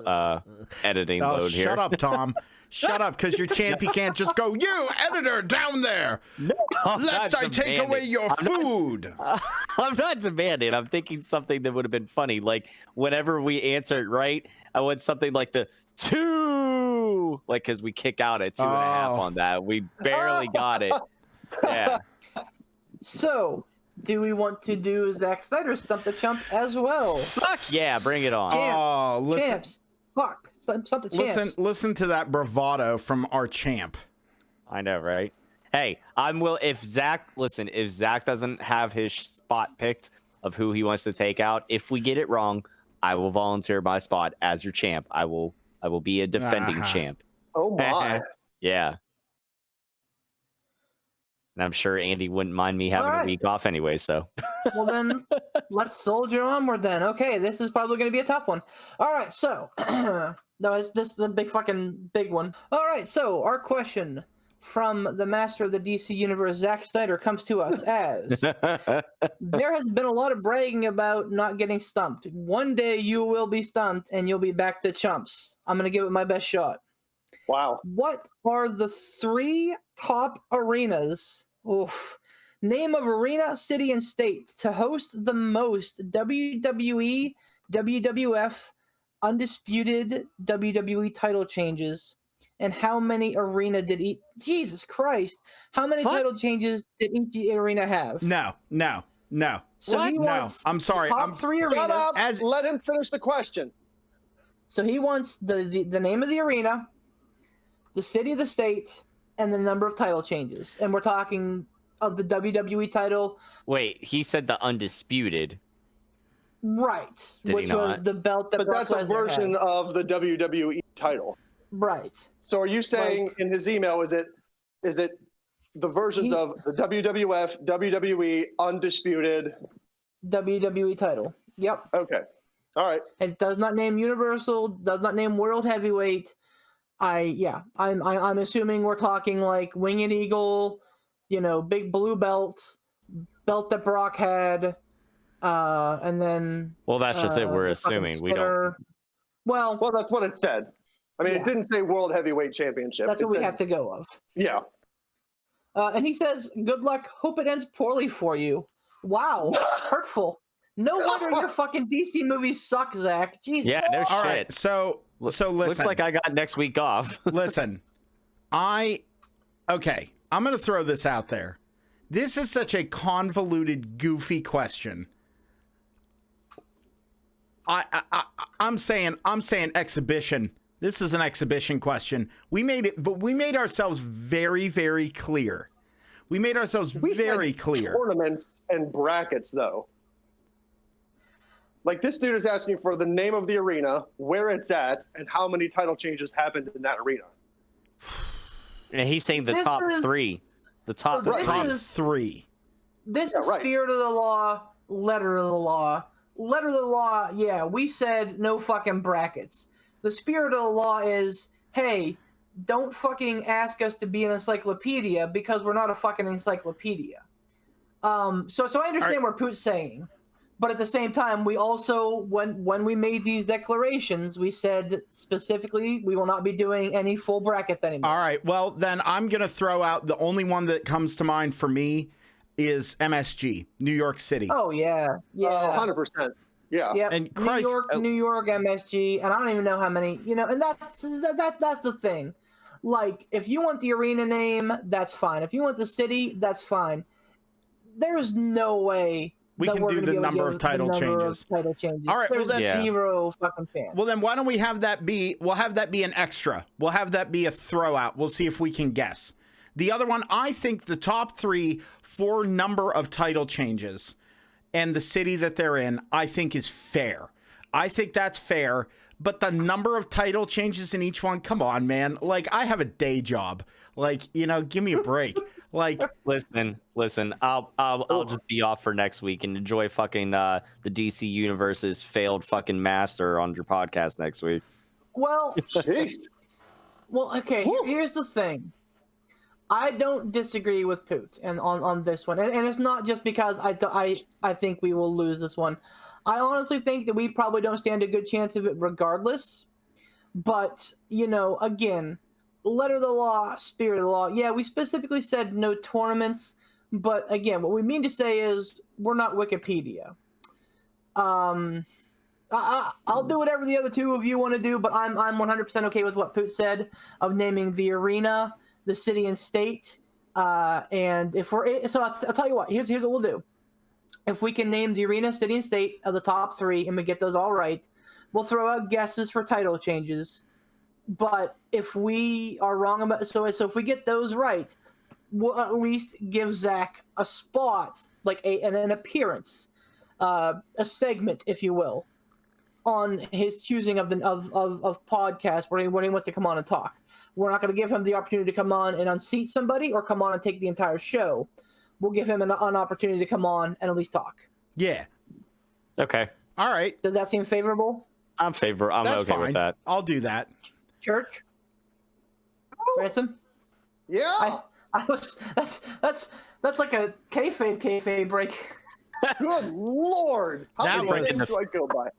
editing load here. Shut up, Tom. Shut up, because your champ, you can't just go, you editor down there. No, lest I take away your food. I'm not demanding. I'm thinking something that would have been funny. Like whenever we answer it right, I want something like the 2, like because we kick out at 2.5 on that. We barely got it. Yeah. So, do we want to do Zack Snyder Stump the Chump as well? Fuck yeah, bring it on. Champs. Fuck. Stump the Champs. Listen to that bravado from our champ. I know, right? Hey, if Zach doesn't have his spot picked of who he wants to take out, if we get it wrong, I will volunteer my spot as your champ. I will be a defending champ. Oh my. Yeah. And I'm sure Andy wouldn't mind me having a week off anyway, so. Well, then, let's soldier onward then. Okay, this is probably going to be a tough one. All right, so, this is the big one. All right, so our question from the master of the DC Universe, Zack Snyder, comes to us as, there has been a lot of bragging about not getting stumped. One day you will be stumped and you'll be back to chumps. I'm going to give it my best shot. Wow. What are the 3 top arenas? Name of arena, city, and state to host the most WWE, WWF, undisputed WWE title changes, and how many arena did each? Jesus Christ! How many title changes did each arena have? No. So he wants I'm sorry. top 3 Shut arenas. up. Let him finish the question. So he wants the name of the arena, the city, the state, and the number of title changes. And we're talking of the WWE title. Wait, he said the undisputed. Right. Did which he not? was the belt that But Brock that's a Lesnar version had. of the WWE title. Right. So are you saying in his email, is it the versions of the WWF, WWE, undisputed? WWE title. Yep. Okay. All right. It does not name Universal, does not name World Heavyweight. I'm assuming we're talking like Winged Eagle, big blue belt that Brock had, and then. Well, that's just it. We're assuming. We don't. Well, that's what it said. I mean, Yeah. It didn't say World Heavyweight Championship. that's It what we said- have to go of. Yeah. And he says, "Good luck. Hope it ends poorly for you." Wow, hurtful. No wonder your fucking DC movies suck, Zach. Jesus. Yeah, no All shit. right. So listen. Looks like I got next week off. Listen, I'm going to throw this out there. This is such a convoluted, goofy question. I'm saying exhibition. This is an exhibition question. We made ourselves very, very clear. We made ourselves very said clear. Tournaments and brackets, though. Like, this dude is asking for the name of the arena, where it's at, and how many title changes happened in that arena. And he's saying the This top is- 3. The top This 3. Top is- 3. This Yeah, is right. spirit of the law, letter of the law. Letter of the law, yeah, we said no fucking brackets. The spirit of the law is, hey, don't fucking ask us to be an encyclopedia because we're not a fucking encyclopedia. So I understand what Poot's saying, but at the same time, we also, when we made these declarations, we said specifically we will not be doing any full brackets anymore. All right. Well, then I'm going to throw out the only one that comes to mind for me is MSG, New York City. Oh yeah, yeah. 100%. Yeah. Yep. And Christ- New York, MSG, and I don't even know how many. And that's the thing. Like, if you want the arena name, that's fine. If you want the city, that's fine. There's no way We that can we're do gonna the be able to number give of title the number changes. of title changes. All right, well, There's then- Yeah. zero fucking chance. Well, then why don't we have that be? We'll have that be an extra. We'll have that be a throw out. We'll see if we can guess. The other one, I think the top 3 for number of title changes and the city that they're in, I think is fair. I think that's fair. But the number of title changes in each one, come on, man. Like, I have a day job. Like, give me a break. Like, Listen. I'll just be off for next week and enjoy fucking the DC Universe's failed fucking master on your podcast next week. Well, Jeez. okay. Here's the thing. I don't disagree with Poot and on this one, and it's not just because I think we will lose this one. I honestly think that we probably don't stand a good chance of it regardless. But again, letter of the law, spirit of the law. Yeah, we specifically said no tournaments, but again, what we mean to say is we're not Wikipedia. I'll do whatever the other two of you want to do, but I'm 100% okay with what Poot said of naming the arena, the city and state, and if we're so, I'll tell you what. Here's what we'll do. If we can name the arena, city, and state of the top 3, and we get those all right, we'll throw out guesses for title changes. But if we are wrong about so if we get those right, we'll at least give Zach a spot, like an appearance, a segment, if you will. on his choosing of podcast where he wants to come on and talk. We're not going to give him the opportunity to come on and unseat somebody or come on and take the entire show. We'll give him an opportunity to come on and at least talk. Yeah. Okay. All right. Does that seem favorable? I'm That's okay fine. with that. I'll do that. Church? Ransom? Yeah. I was that's like a kayfabe break. Good Lord. How That many was- names do I go by?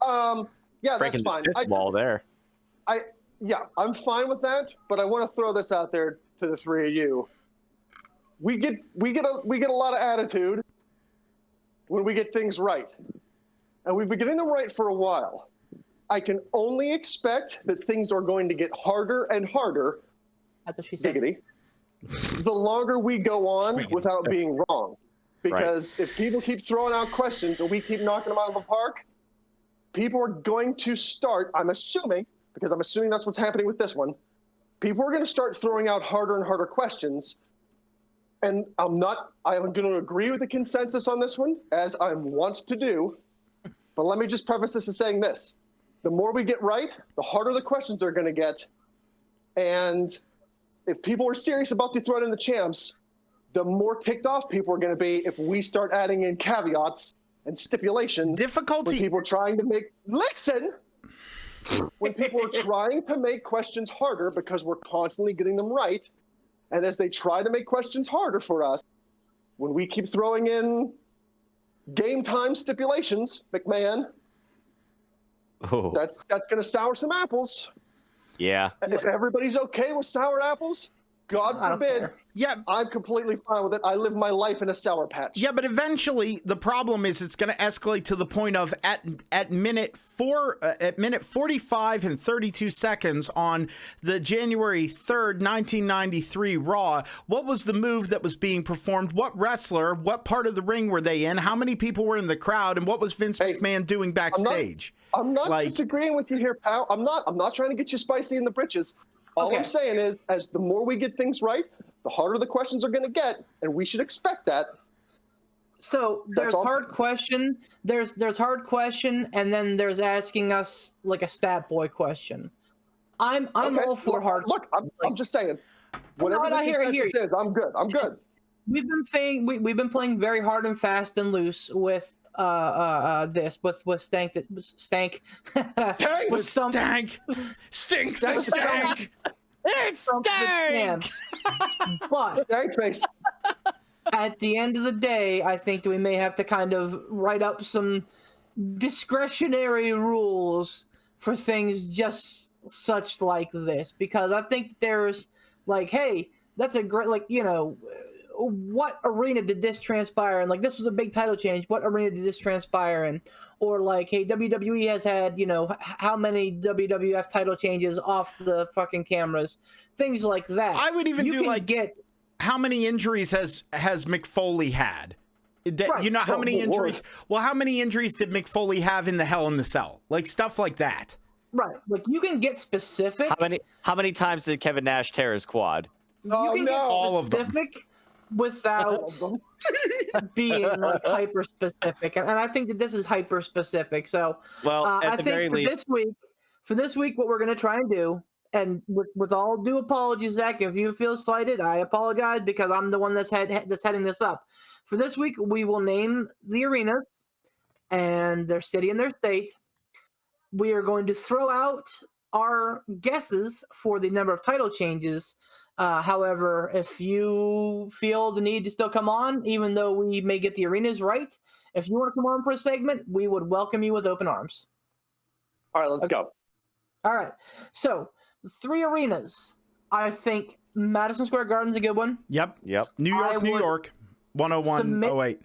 Yeah, that's Breaking the fine. fifth wall there. Yeah, I'm fine with that, but I want to throw this out there to the three of you. We get a lot of attitude when we get things right, and we've been getting them right for a while. I can only expect that things are going to get harder and harder. That's what she said. Giggity. The longer we go on Giggity. without being wrong, because if people keep throwing out questions and we keep knocking them out of the park, people are going to start. I'm assuming that's what's happening with this one. People are going to start throwing out harder and harder questions. And I'm going to agree with the consensus on this one, as I want to do. But let me just preface this as saying this. The more we get right, the harder the questions are going to get. And if people are serious about the threat in the champs, the more ticked off people are going to be if we start adding in caveats and stipulations. When Difficulty. people are trying to make when people are trying to make questions harder because we're constantly getting them right, and as they try to make questions harder for us, when we keep throwing in game time stipulations, McMahon, Oh, that's going to sour some apples. yeah. And if everybody's okay with sour apples, God I don't forbid, care. Yeah. I'm completely fine with it. I live my life in a sour patch. Yeah, but eventually the problem is it's going to escalate to the point of at minute 45 and 32 seconds on the January 3rd, 1993 Raw. What was the move that was being performed? What wrestler? What part of the ring were they in? How many people were in the crowd? And what was Vince McMahon doing backstage? I'm not disagreeing with you here, pal. I'm not trying to get you spicy in the britches. All Okay. I'm saying is, as the more we get things right, the harder the questions are going to get, and we should expect that. So there's all. hard question. There's hard question, and then there's asking us like a stat boy question. I'm Okay? all for hard. Look, I'm just saying. Whatever No, I the hear consensus you. is, I'm good. I'm good. We've been playing very hard and fast and loose with this with stank Dang, with some Stank! Stink the stank! It some of the champs. But Dang face. at the end of the day, I think we may have to kind of write up some discretionary rules for things just such like this, because I think there's like, hey, that's a great, like, you know, what arena did this transpire in? Like, this was a big title change. What arena did this transpire in? Or like, hey, WWE has had, you know, how many WWF title changes off the fucking cameras? Things like that. I would even You do can like get how many injuries has McFoley had? Right. You know how Oh, many Lord. injuries? Well, how many injuries did McFoley have in the Hell in the Cell? Like stuff like that. right. Like, you can get specific. How many times did Kevin Nash tear his quad? Oh, You can no. get All of them. specific without being like hyper specific, and I think that this is hyper specific. So, Well, at I the think very least, for this week, what we're going to try and do, and with all due apologies, Zach, if you feel slighted, I apologize because I'm the one that's heading this up. For this week, we will name the arenas and their city and their state. We are going to throw out our guesses for the number of title changes. However, if you feel the need to still come on, even though we may get the arenas right, if you want to come on for a segment, we would welcome you with open arms. All right, let's go. All right. So, 3 arenas. I think Madison Square Garden's a good one. Yep. yep. New I York, New would York. 10108.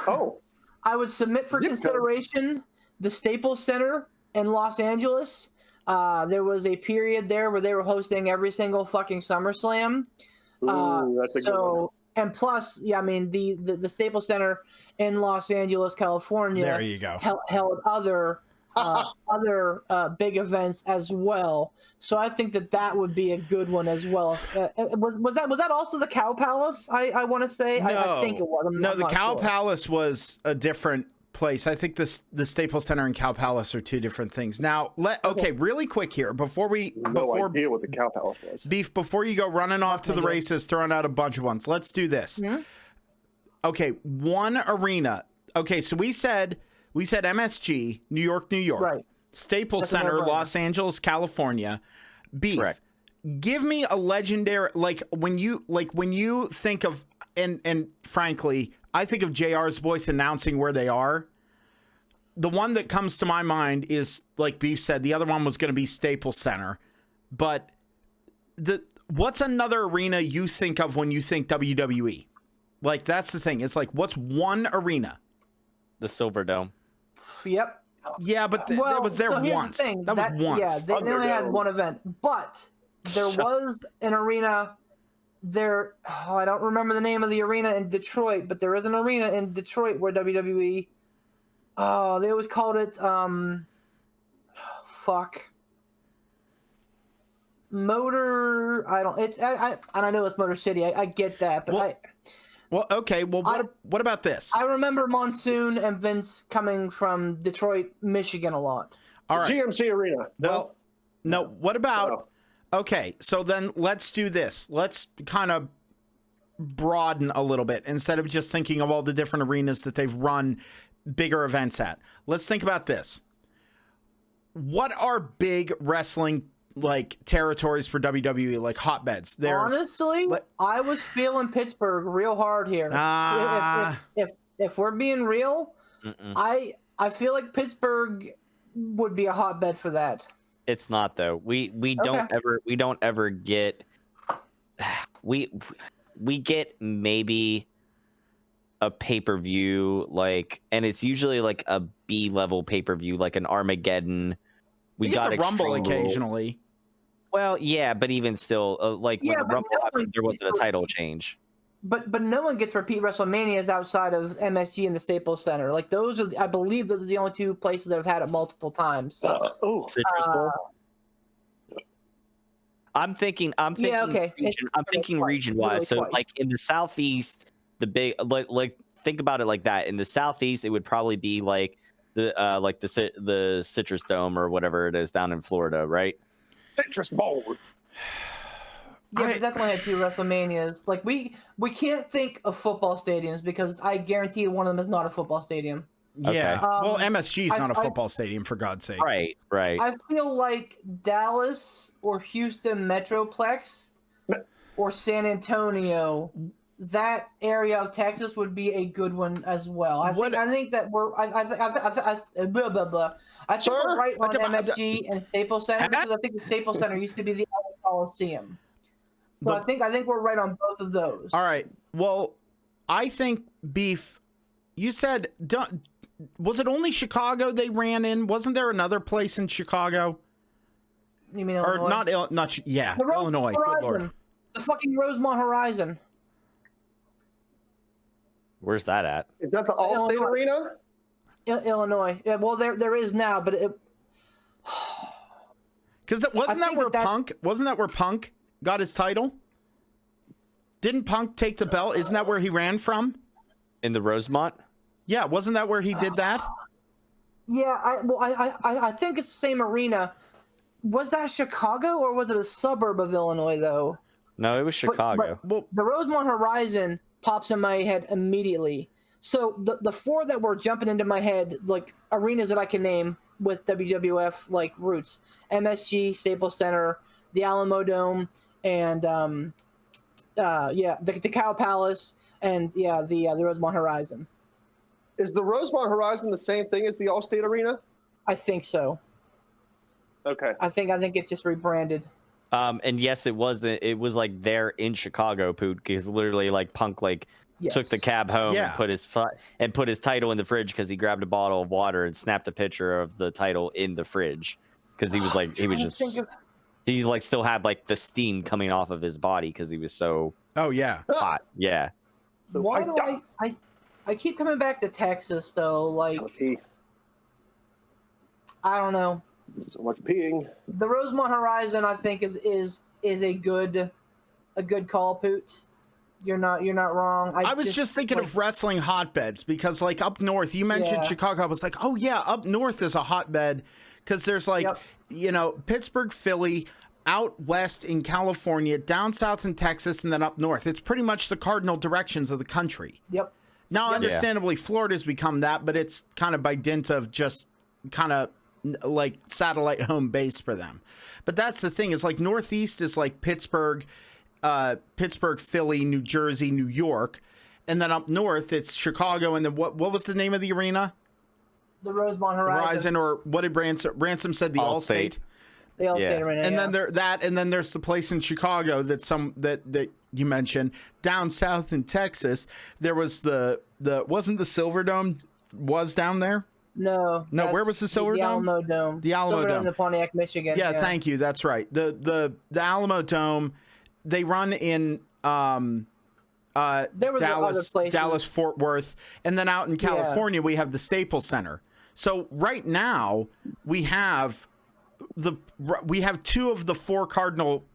Oh, I would submit for Zip code. consideration the Staples Center in Los Angeles. There was a period there where they were hosting every single fucking SummerSlam. ooh, that's a good one. So, and plus, yeah, I mean, the Staples Center in Los Angeles, California, There you go. held other big events as well. So I think that would be a good one as well. Was that also the Cow Palace? I want to say. I think it was. No, I'm the not Cow sure. Palace was a different place. I think the Staples Center and Cow Palace are two different things. Now, really quick here before No idea what the Cow Palace was. Beef, before you go running off to the races, throwing out a bunch of ones. Let's do this. Mm-hmm. Okay, one arena. Okay, so we said MSG, New York, New York. Right. Staples That's a Center, no-brainer. Los Angeles, California. Beef. Correct. Give me a legendary when you think of and frankly, I think of JR's voice announcing where they are. The one that comes to my mind is, like Beef said, the other one was going to be Staples Center. But what's another arena you think of when you think WWE? Like, that's the thing. It's like, what's one arena? The Silverdome. Yep. Yeah, but that was there so here's the once. thing, That was once. Yeah, they only had one event, but there was an arena there. Oh, I don't remember the name of the arena in Detroit, but there is an arena in Detroit where WWE. Oh, they always called it. Motor. I don't. It's. I know it's Motor City. I get that, but Well, okay. Well, what about this? I remember Monsoon and Vince coming from Detroit, Michigan a lot. All right. GMC Arena. Well, no. What about? Okay, so then let's do this. Let's kind of broaden a little bit instead of just thinking of all the different arenas that they've run bigger events at. Let's think about this. What are big wrestling territories for WWE, like hotbeds? Honestly, I was feeling Pittsburgh real hard here. If we're being real, I feel like Pittsburgh would be a hotbed for that. It's not though. We don't ever get we get maybe a pay-per-view and it's usually like a B-level pay-per-view, like an Armageddon. We got the Rumble Extreme Rules. occasionally. Well, yeah, but even still, when the Rumble happened, there wasn't a title change. But no one gets repeat WrestleManias outside of MSG and the Staples Center. Like those are, I believe, those are the only two places that have had it multiple times. Citrus Bowl. I'm thinking. Yeah, okay. I'm thinking region-wise. So, twice. like in the Southeast, the big think about it like that. In the Southeast, it would probably be like the Citrus Dome or whatever it is down in Florida, right? Citrus Bowl. Yeah, we definitely had two WrestleManias. Like we can't think of football stadiums because I guarantee one of them is not a football stadium. Yeah. Okay. Well, MSG is not a football stadium, for God's sake. Right. I feel like Dallas or Houston Metroplex or San Antonio, that area of Texas would be a good one as well. I think that we're blah blah blah. I think we're right on MSG and Staples Center because I think the Staples Center used to be the Coliseum. So I think we're right on both of those. All right. Well, I think Beef. You said, was it only Chicago they ran in? Wasn't there another place in Chicago? You mean Illinois? Or not? Yeah, Illinois. Horizon. Good Lord. The fucking Rosemont Horizon. Where's that at? Is that the Allstate Arena? Illinois. Yeah, well, there is now, but it. Because wasn't that where Punk? Wasn't that where Punk got his title? Didn't Punk take the belt? Isn't that where he ran from? In the Rosemont? Yeah, wasn't that where he did that? Yeah, I think it's the same arena. Was that Chicago or was it a suburb of Illinois though? No, it was Chicago. But the Rosemont Horizon pops in my head immediately. So the four that were jumping into my head, like arenas that I can name with WWF like roots: MSG, Staples Center, the Alamo Dome, and the Cow Palace, and the Rosemont Horizon. Is the Rosemont Horizon the same thing as the Allstate Arena? I think so. Okay. I think it's just rebranded. And yes, it was like there in Chicago, Poot, because literally like Punk took the cab home and put his title in the fridge because he grabbed a bottle of water and snapped a picture of the title in the fridge because he was still had like the steam coming off of his body because he was so hot. Yeah. So why do I keep coming back to Texas though? Like I don't know. So much peeing. The Rosemont Horizon, I think, is a good call, Poot. You're not wrong. I was just thinking of wrestling hotbeds because, like, up north, you mentioned Chicago. I was like, oh yeah, up north is a hotbed because there's like, you know, Pittsburgh, Philly, out west in California, down south in Texas, and then up north. It's pretty much the cardinal directions of the country. Yep. Now, understandably, Florida's become that, but it's kind of by dint of just kind of like satellite home base for them. But that's the thing is like Northeast is like Pittsburgh, Philly, New Jersey, New York, and then up north it's Chicago. And then what was the name of the arena? The Rosemont Horizon. Or what did Ransom said? The Allstate. The Allstate arena. And then there's the place in Chicago that you mentioned down south in Texas. There was the wasn't the Silver Dome was down there? No. Where was the Silver Dome? The Alamo Dome. The Alamo Dome. In Pontiac, Michigan. Yeah, thank you. That's right. The Alamo Dome. They run in Dallas, Fort Worth, and then out in California we have the Staples Center. So right now we have two of the four cardinal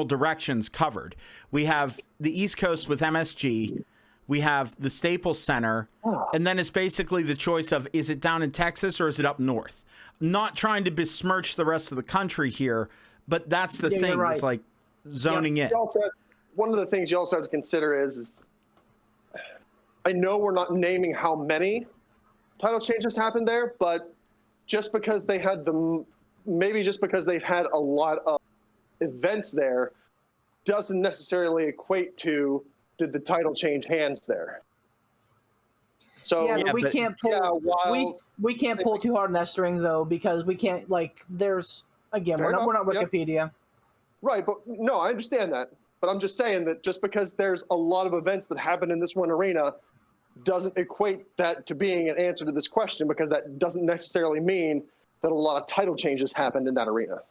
directions covered. We have the East Coast with MSG. We have the Staples Center, and then it's basically the choice of is it down in Texas or is it up north? Not trying to besmirch the rest of the country here, but that's the thing. Right. It's like zoning in. One of the things you also have to consider is I know we're not naming how many title changes happened there, but just because they had just because they've had a lot of events there doesn't necessarily equate to did the title change hands there. So but we can't pull we can't pull too hard on that string though, because we can't there's we're not Wikipedia. Right, but no, I understand that. But I'm just saying that just because there's a lot of events that happen in this one arena doesn't equate that to being an answer to this question, because that doesn't necessarily mean that a lot of title changes happened in that arena.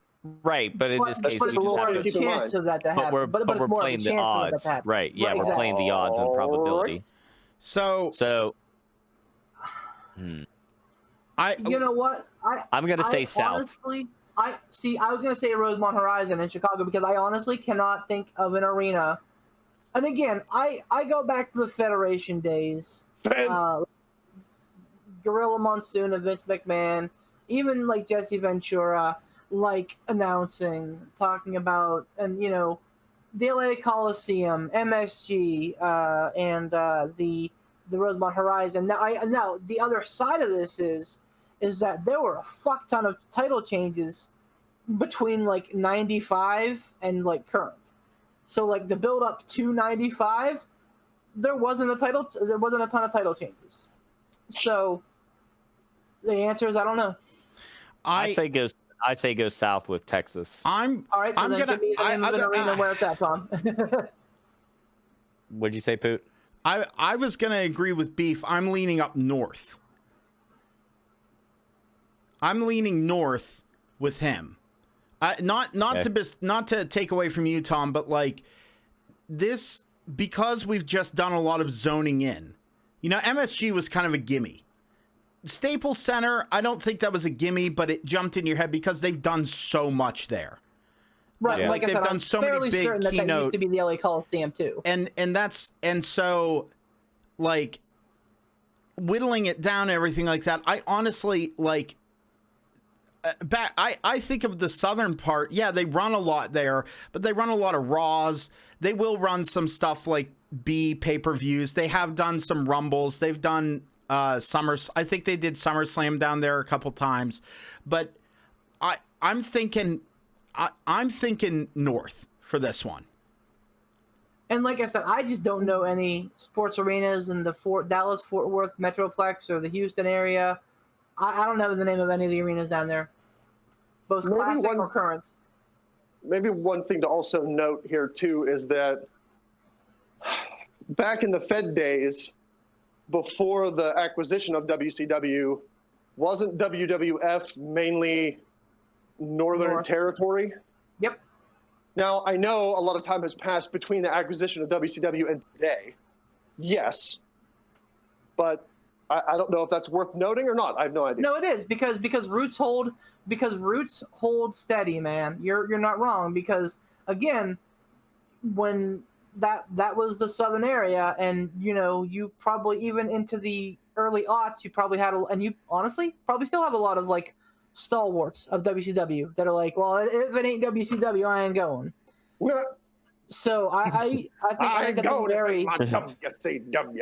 Right, but in this case, we just have to keep in mind. Of that to happen. But we're playing the odds, right? Yeah, we're playing the odds and probability. So, you know what? I'm gonna say south. Honestly, I was gonna say Rosemont Horizon in Chicago because I honestly cannot think of an arena. And again, I go back to the Federation days. Gorilla Monsoon and Vince McMahon, even like Jesse Ventura, announcing, talking about, and the LA Coliseum, MSG, and the Rosemont Horizon. Now the other side of this is that there were a fuck ton of title changes between 95 and current. So the build up to 95, there wasn't a ton of title changes. So the answer is I don't know. I say go south with Texas. All right. So then give me the name of an arena where it's at, Tom. What'd you say, Poot? I was gonna agree with Beef. I'm leaning up north. I'm leaning north with him. Not to take away from you, Tom, but this, because we've just done a lot of zoning in. MSG was kind of a gimme. Staples Center, I don't think that was a gimme, but it jumped in your head because they've done so much there. Right, like they've done so many big keynote. That used to be the LA Coliseum too. And so whittling it down and everything like that. I honestly I think of the southern part. Yeah, they run a lot there, but they run a lot of Raws. They will run some stuff like pay-per-views. They have done some Rumbles. They've done I think they did SummerSlam down there a couple times, but I'm thinking north for this one. And like I said, I just don't know any sports arenas in the Dallas Fort Worth Metroplex or the Houston area. I don't know the name of any of the arenas down there, both classic or current. Maybe one thing to also note here too is that back in the Fed days, before the acquisition of WCW, wasn't WWF mainly Northern Territory? Yep. Now, I know a lot of time has passed between the acquisition of WCW and today. Yes. But I don't know if that's worth noting or not. I have no idea. No, it is because roots hold steady, man. You're not wrong, because again, when that was the southern area, and you probably even into the early aughts, you probably had and you honestly probably still have a lot of like stalwarts of WCW that are like, well, if it ain't WCW, I ain't going. So I think that's a very WCW.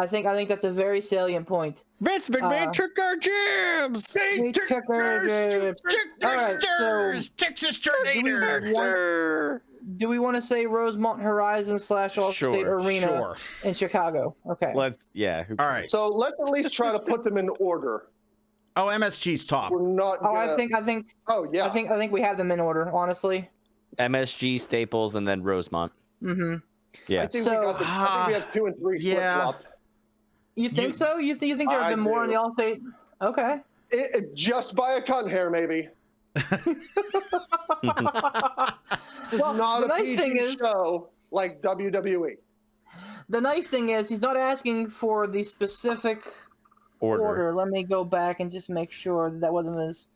I think that's a very salient point. Vince McMahon took our jibs. We took our jibs. All right, so Texas Tornado. do we want to say Rosemont Horizon / Allstate Arena in Chicago? Okay. All right. So let's at least try to put them in order. Oh, MSG's top. We're not. I think. Oh yeah. I think we have them in order. Honestly. MSG, Staples, and then Rosemont. Mm-hmm. Yeah. I think we have 2 and 3 flip-flopped. You think so? You think there have been more in the Allstate? Okay. Just by a cunt hair, maybe. Well, not the a nice PG thing is, show like WWE. the nice thing is, he's not asking for the specific order. Let me go back and just make sure that wasn't his.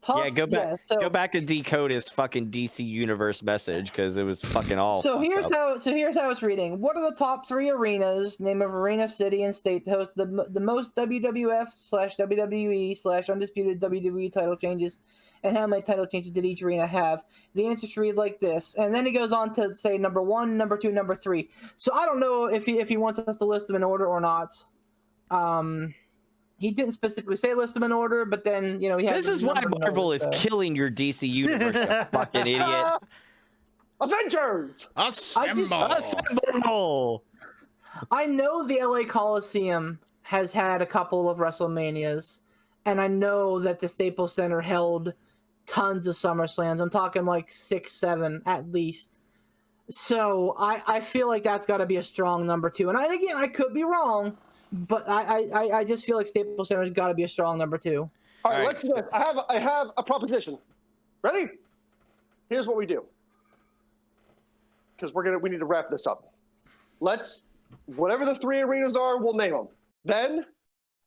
Yeah, go back. Go back to decode his fucking DC Universe message because it was fucking all. So here's how it's reading. What are the top 3 arenas? Name of arena, city, and state to host the most WWF/WWE/ undisputed WWE title changes, and how many title changes did each arena have? The answer should read like this, and then he goes on to say number 1, number 2, number 3. So I don't know if he wants us to list them in order or not. He didn't specifically say list them in order, but then he has. This is why Marvel is killing your DC Universe, you fucking idiot. Avengers! Assemble! I know the LA Coliseum has had a couple of WrestleManias, and I know that the Staples Center held tons of SummerSlams. I'm talking like 6, 7 at least. So I feel like that's got to be a strong number 2. And again, I could be wrong. But I just feel like Staples Center's got to be a strong number 2. All right, let's do this. I have a proposition. Ready? Here's what we do. Because we need to wrap this up. Whatever the 3 arenas are, we'll name them. Then,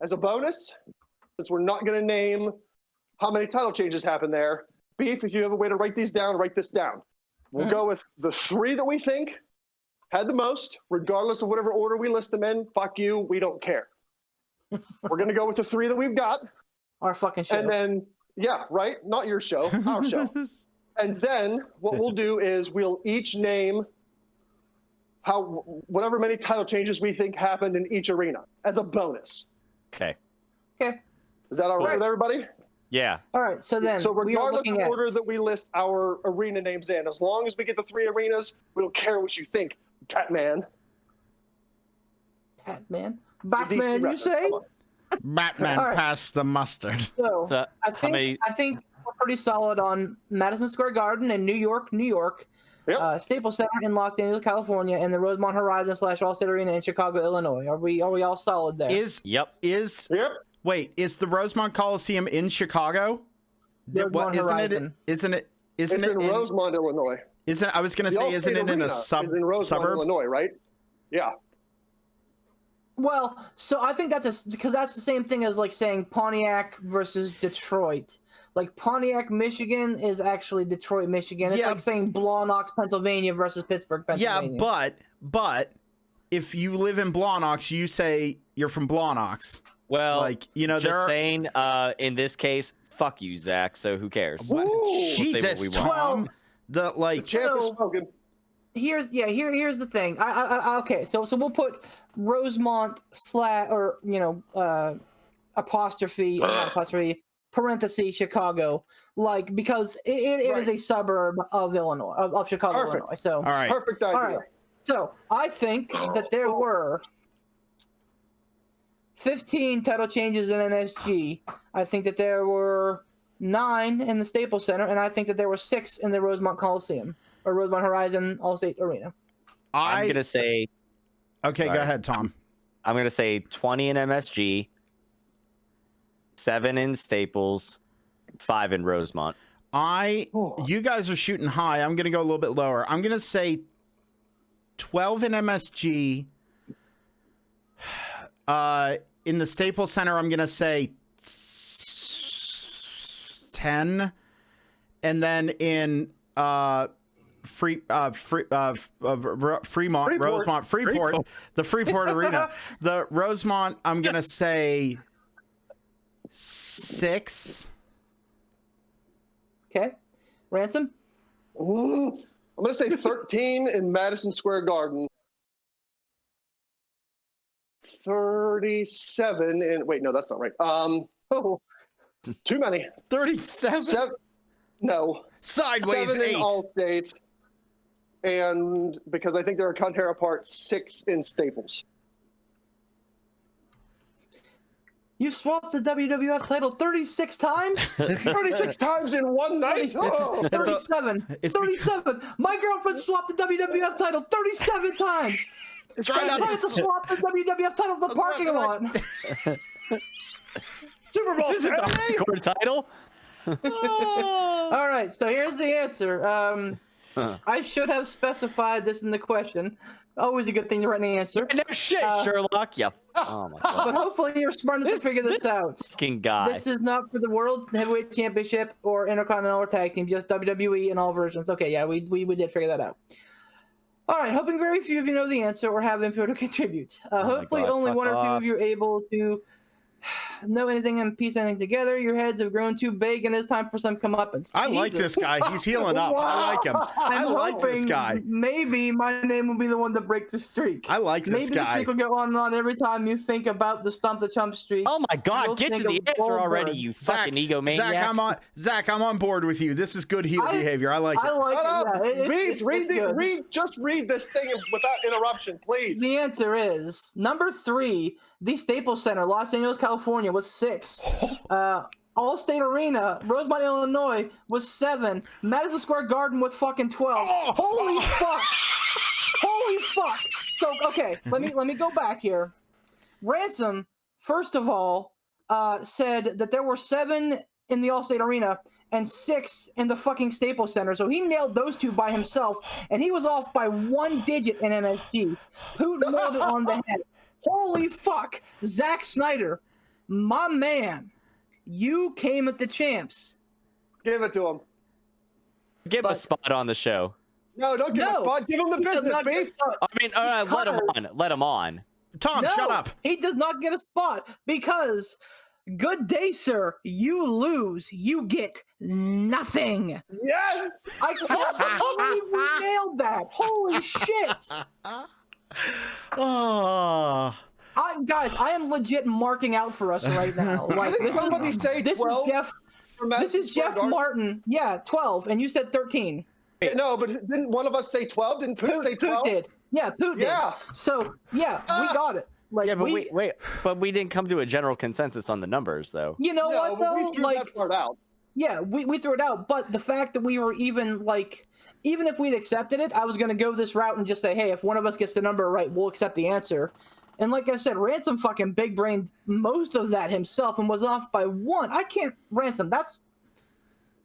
as a bonus, since we're not going to name how many title changes happened there, Beef, if you have a way to write these down, write this down. We'll go with the 3 that we think had the most, regardless of whatever order we list them in. Fuck you, we don't care. We're going to go with the 3 that we've got. Our fucking show. And then, yeah, right? Not your show, our show. And then what we'll do is we'll each name whatever many title changes we think happened in each arena as a bonus. Okay. Is that all right with everybody? Yeah. All right, so then So we are regardless looking of order that we list our arena names in, as long as we get the 3 arenas, we don't care what you think. Batman, Batman, you say? Batman passed the mustard. So I think we're pretty solid on Madison Square Garden in New York. Yep. Staples Center in Los Angeles, California, and the Rosemont Horizon / Allstate Arena in Chicago, Illinois. Are we all solid there? Yep. Wait, is the Rosemont Coliseum in Chicago? Rosemont Horizon. Isn't it in Rosemont, Illinois. I was going to say, isn't it in a suburb? Illinois, right? Yeah. Well, so I think because that's the same thing as like saying Pontiac versus Detroit. Like Pontiac, Michigan is actually Detroit, Michigan. It's like saying Blawnox, Pennsylvania versus Pittsburgh, Pennsylvania. Yeah, but if you live in Blawnox, you say you're from Blawnox. Well, just saying, in this case, fuck you, Zach. So who cares? We'll Jesus, Tom. The champ is spoken. Here's the thing. Okay, so we'll put Rosemont apostrophe parenthesis Chicago, like, because it is a suburb of Illinois, of Chicago, Illinois. So all right, perfect idea. All right. So I think that there were 15 title changes in MSG. I think that there were 9 in the Staples Center, and I think that there were 6 in the Rosemont Coliseum or Rosemont Horizon Allstate Arena. I'm gonna say. Okay, go ahead, Tom. I'm gonna say 20 in MSG, 7 in Staples, 5 in Rosemont. You guys are shooting high. I'm gonna go a little bit lower. I'm gonna say 12 in MSG. In the Staples Center, I'm gonna say 10, and then in Rosemont, Freeport, the Freeport Arena. The Rosemont, I'm going to say 6. Okay. Ransom? I'm going to say 13 in Madison Square Garden. 37 in... Wait, no, that's not right. Oh, Too many. 37? No. Sideways 7 in 8. Allstate. And because I think they're a cut hair apart, 6 in Staples. you swapped the WWF title 36 times? 36 times in one night? Oh. 37. 37. My girlfriend swapped the WWF title 37 times. Try not Tries to swap the WWF title in the parking lot. Super Bowl This isn't the Saturday? hardcore title. All right, so here's the answer. I should have specified this in the question. Always a good thing to write an answer. No shit, Sherlock. Yeah. Oh my god. But hopefully you're smart enough to figure this out. Fucking guy. This is not for the World Heavyweight Championship or Intercontinental or Tag Team, just WWE in all versions. Okay, yeah, we did figure that out. All right, hoping very few of you know the answer or have info to contribute. Hopefully God, only fuck 1 or 2 off. of you are able to know anything and piece anything together. Your heads have grown too big and it's time for some comeuppance. I like Jesus. this guy. He's healing up. I like him. I I'm like this hoping guy. maybe my name will be the one to break the streak. I like this Maybe the guy. streak will go on and on every time you think about the Stump the Chump streak. Oh my god, You'll get to think the of answer already, Goldberg. you fucking egomaniac. Zach, I'm on board with you. This is good heel behavior. I like I it. like Shut up. it. Yeah, Just read this thing without interruption, please. The answer is number 3, the Staples Center, Los Angeles, California, was 6. Allstate Arena, Rosemont, Illinois, was 7. Madison Square Garden was fucking 12. Holy fuck! Holy fuck! So okay, let me go back here. Ransom, first of all, said that there were 7 in the Allstate Arena and 6 in the fucking Staples Center. So he nailed those 2 by himself, and he was off by 1 digit in MSG. Putin nailed it on the head. Holy fuck! Zack Snyder, my man, you came at the champs. Give it to him. Give him a spot on the show. No, don't give him a spot. Give him the He does business, not get beef. a spot. I mean, let him on. Let him on. Tom, No, shut up. he does not get a spot because, good day, sir, you lose. You get nothing. Yes. I can't believe we nailed that. Holy shit. Oh. Guys, I am legit marking out for us right now. Like Didn't somebody say this 12 is Jeff. for This Madison is Square Jeff Garden? Martin. Yeah, 12, and you said 13. No, but didn't one of us say 12? Didn't Poot say 12? Poot did. Yeah, Poot Yeah. did. So yeah, we got it. Like Yeah, but wait, but we didn't come to a general consensus on the numbers, though. You know No, what but though? we threw Like that part out. yeah, we threw it out. But the fact that we were even if we'd accepted it, I was gonna go this route and just say, hey, if one of us gets the number right, we'll accept the answer. And like I said, Ransom fucking big brained most of that himself and was off by 1. I can't Ransom. That's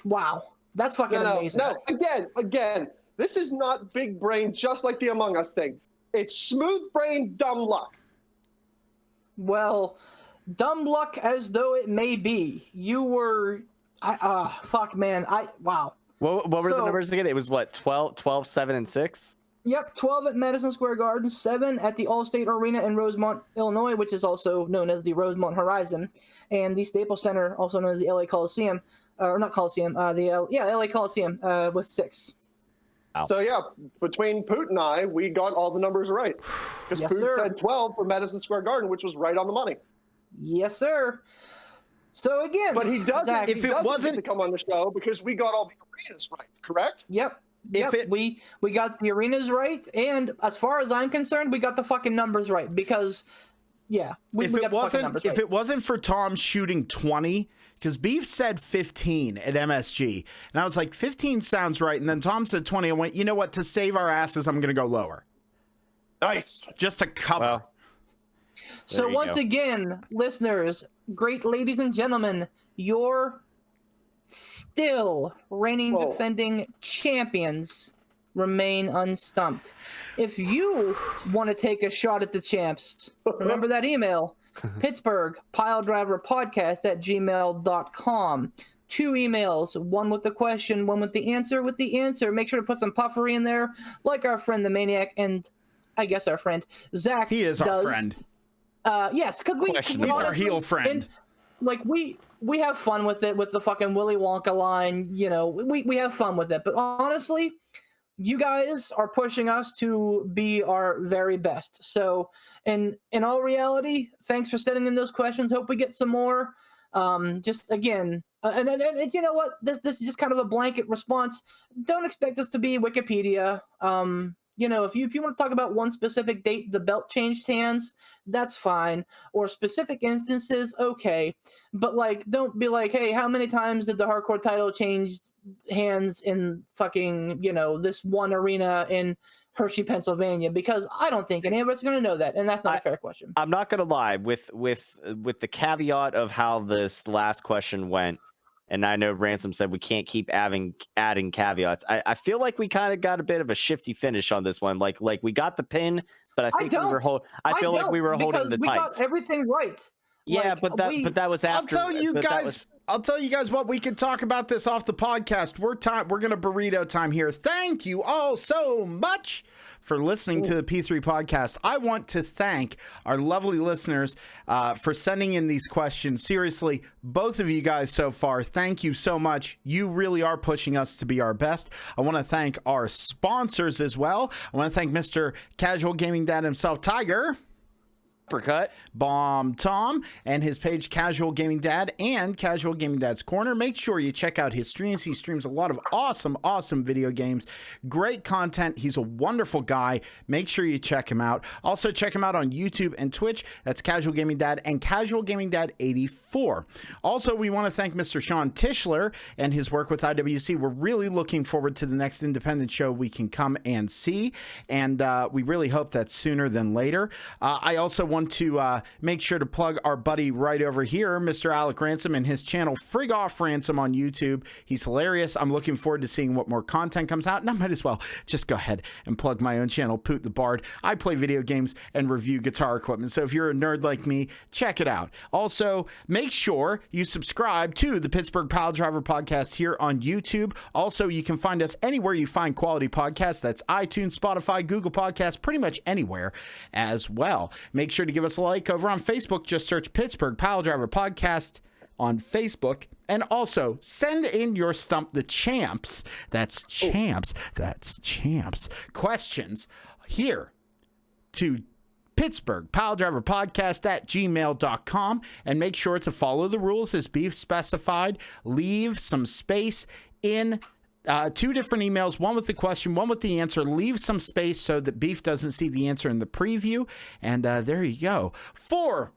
wow. That's fucking amazing. No, again, this is not big brain, just like the Among Us thing. It's smooth brain, dumb luck. Well, dumb luck as though it may be. You were, fuck, man. Wow. What were the So- numbers again? It was what, 12, 7, and 6? Yep, 12 at Madison Square Garden, 7 at the Allstate Arena in Rosemont, Illinois, which is also known as the Rosemont Horizon, and the Staples Center, also known as the LA Coliseum, or not Coliseum, LA Coliseum, with 6. Wow. So yeah, between Poot and I, we got all the numbers right. Because Yes, Poot sir. said 12 for Madison Square Garden, which was right on the money. Yes, sir. So again, But he doesn't. Zach, He If it doesn't wasn't- get to come on the show because we got all the arenas right. Correct? Yep. If it- we got the arenas right, and as far as I'm concerned, we got the fucking numbers right because, yeah, we If got it the fucking wasn't numbers if right. it wasn't for Tom shooting 20, because Beef said 15 at MSG, and I was like, 15 sounds right, and then Tom said 20. I went, you know what? To save our asses, I'm gonna go lower, Nice. just to cover. Well, So there you once go. again, listeners, great ladies and gentlemen, your still reigning Whoa. defending champions remain unstumped. If you want to take a shot at the champs, remember that email, pittsburghpiledriverpodcast@gmail.com. 2 emails, one with the question, one with the answer. With the answer, make sure to put some puffery in there, like our friend the Maniac, and I guess our friend Zach. He is our friend. Yes, because He's our heel friend. Like we have fun with it, with the fucking Willy Wonka line. You know, we have fun with it. But honestly, you guys are pushing us to be our very best. So, in all reality, thanks for sending in those questions. Hope we get some more. Just again, and you know what? This is just kind of a blanket response. Don't expect us to be Wikipedia. You know, if you want to talk about one specific date the belt changed hands, that's fine. Or specific instances, okay. But like, don't be like, hey, how many times did the hardcore title change hands in fucking, you know, this one arena in Hershey, Pennsylvania? Because I don't think any of us are going to know that, and that's not a fair question. I'm not going to lie, with the caveat of how this last question went, and I know Ransom said we can't keep adding caveats. I feel like we kind of got a bit of a shifty finish on this one. Like we got the pin, but I think we were holding the we tights. Got everything right. Yeah, like, but that was after. I'll tell you guys what, we can talk about this off the podcast. We're going to burrito time here. Thank you all so much for listening to the P3 podcast. I want to thank our lovely listeners for sending in these questions. Seriously, both of you guys so far, thank you so much. You really are pushing us to be our best. I want to thank our sponsors as well. I want to thank Mr. Casual Gaming Dad himself, Tiger. Uppercut. Bomb Tom and his page Casual Gaming Dad and Casual Gaming Dad's Corner. Make sure you check out his streams. He streams a lot of awesome video games. Great content. He's a wonderful guy. Make sure you check him out. Also check him out on YouTube and Twitch. That's Casual Gaming Dad and Casual Gaming Dad 84. Also, we want to thank Mr. Sean Tischler and his work with IWC. We're really looking forward to the next independent show we can come and see, and we really hope that's sooner than later. I also want to make sure to plug our buddy right over here, Mr. Alec Ransom, and his channel Frig Off Ransom on YouTube. He's hilarious. I'm looking forward to seeing what more content comes out, and I might as well just go ahead and plug my own channel, Poot the Bard. I play video games and review guitar equipment, so if you're a nerd like me, check it out. Also, make sure you subscribe to the Pittsburgh Piledriver podcast here on YouTube. Also, you can find us anywhere you find quality podcasts. That's iTunes, Spotify, Google Podcasts, pretty much anywhere as well. Make sure to give us a like over on Facebook. Just search Pittsburgh Piledriver Podcast on Facebook. And also send in your Stump the Champs. That's champs. That's champs. Questions here to Pittsburgh Piledriver Podcast at gmail.com. And make sure to follow the rules as Beef specified. Leave some space in 2 different emails, one with the question, one with the answer. Leave some space so that Beef doesn't see the answer in the preview. And there you go. Hold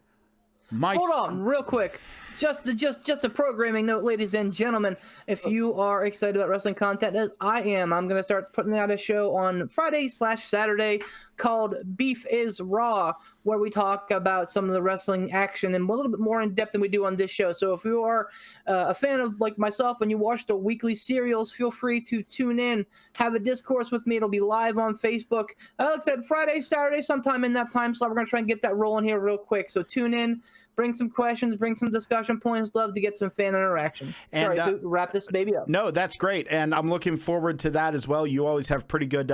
on, real quick. Just a programming note, ladies and gentlemen. If you are excited about wrestling content, as I am, I'm going to start putting out a show on Friday/Saturday called Beef is Raw, where we talk about some of the wrestling action and a little bit more in depth than we do on this show. So if you are a fan of like myself and you watch the weekly serials, feel free to tune in, have a discourse with me. It'll be live on Facebook. Like I said, Friday, Saturday, sometime in that time slot. We're going to try and get that rolling here real quick. So tune in. Bring some questions, bring some discussion points. Love to get some fan interaction. And, Sorry, to wrap this baby up. No, that's great. And I'm looking forward to that as well. You always have pretty good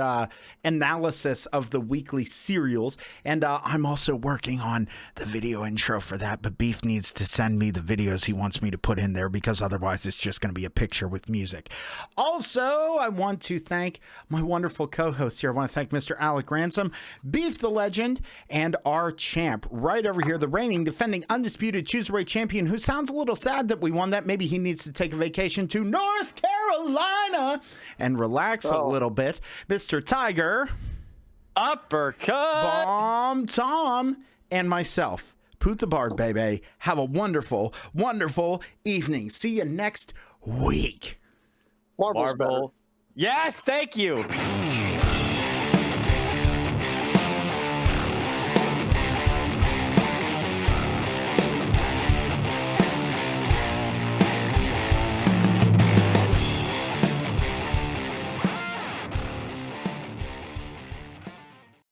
analysis of the weekly serials. And I'm also working on the video intro for that. But Beef needs to send me the videos he wants me to put in there, because otherwise it's just going to be a picture with music. Also, I want to thank my wonderful co-hosts here. I want to thank Mr. Alec Ransom, Beef the Legend, and our champ right over here, the reigning, defending, undisputed Cruiserweight champion, who sounds a little sad that we won that. Maybe he needs to take a vacation to North Carolina and relax a little bit. Mr. Tiger, Uppercut, Bomb Tom, and myself, Poot the Bard, baby. Have a wonderful, wonderful evening. See you next week. Marvel's better. Yes, thank you.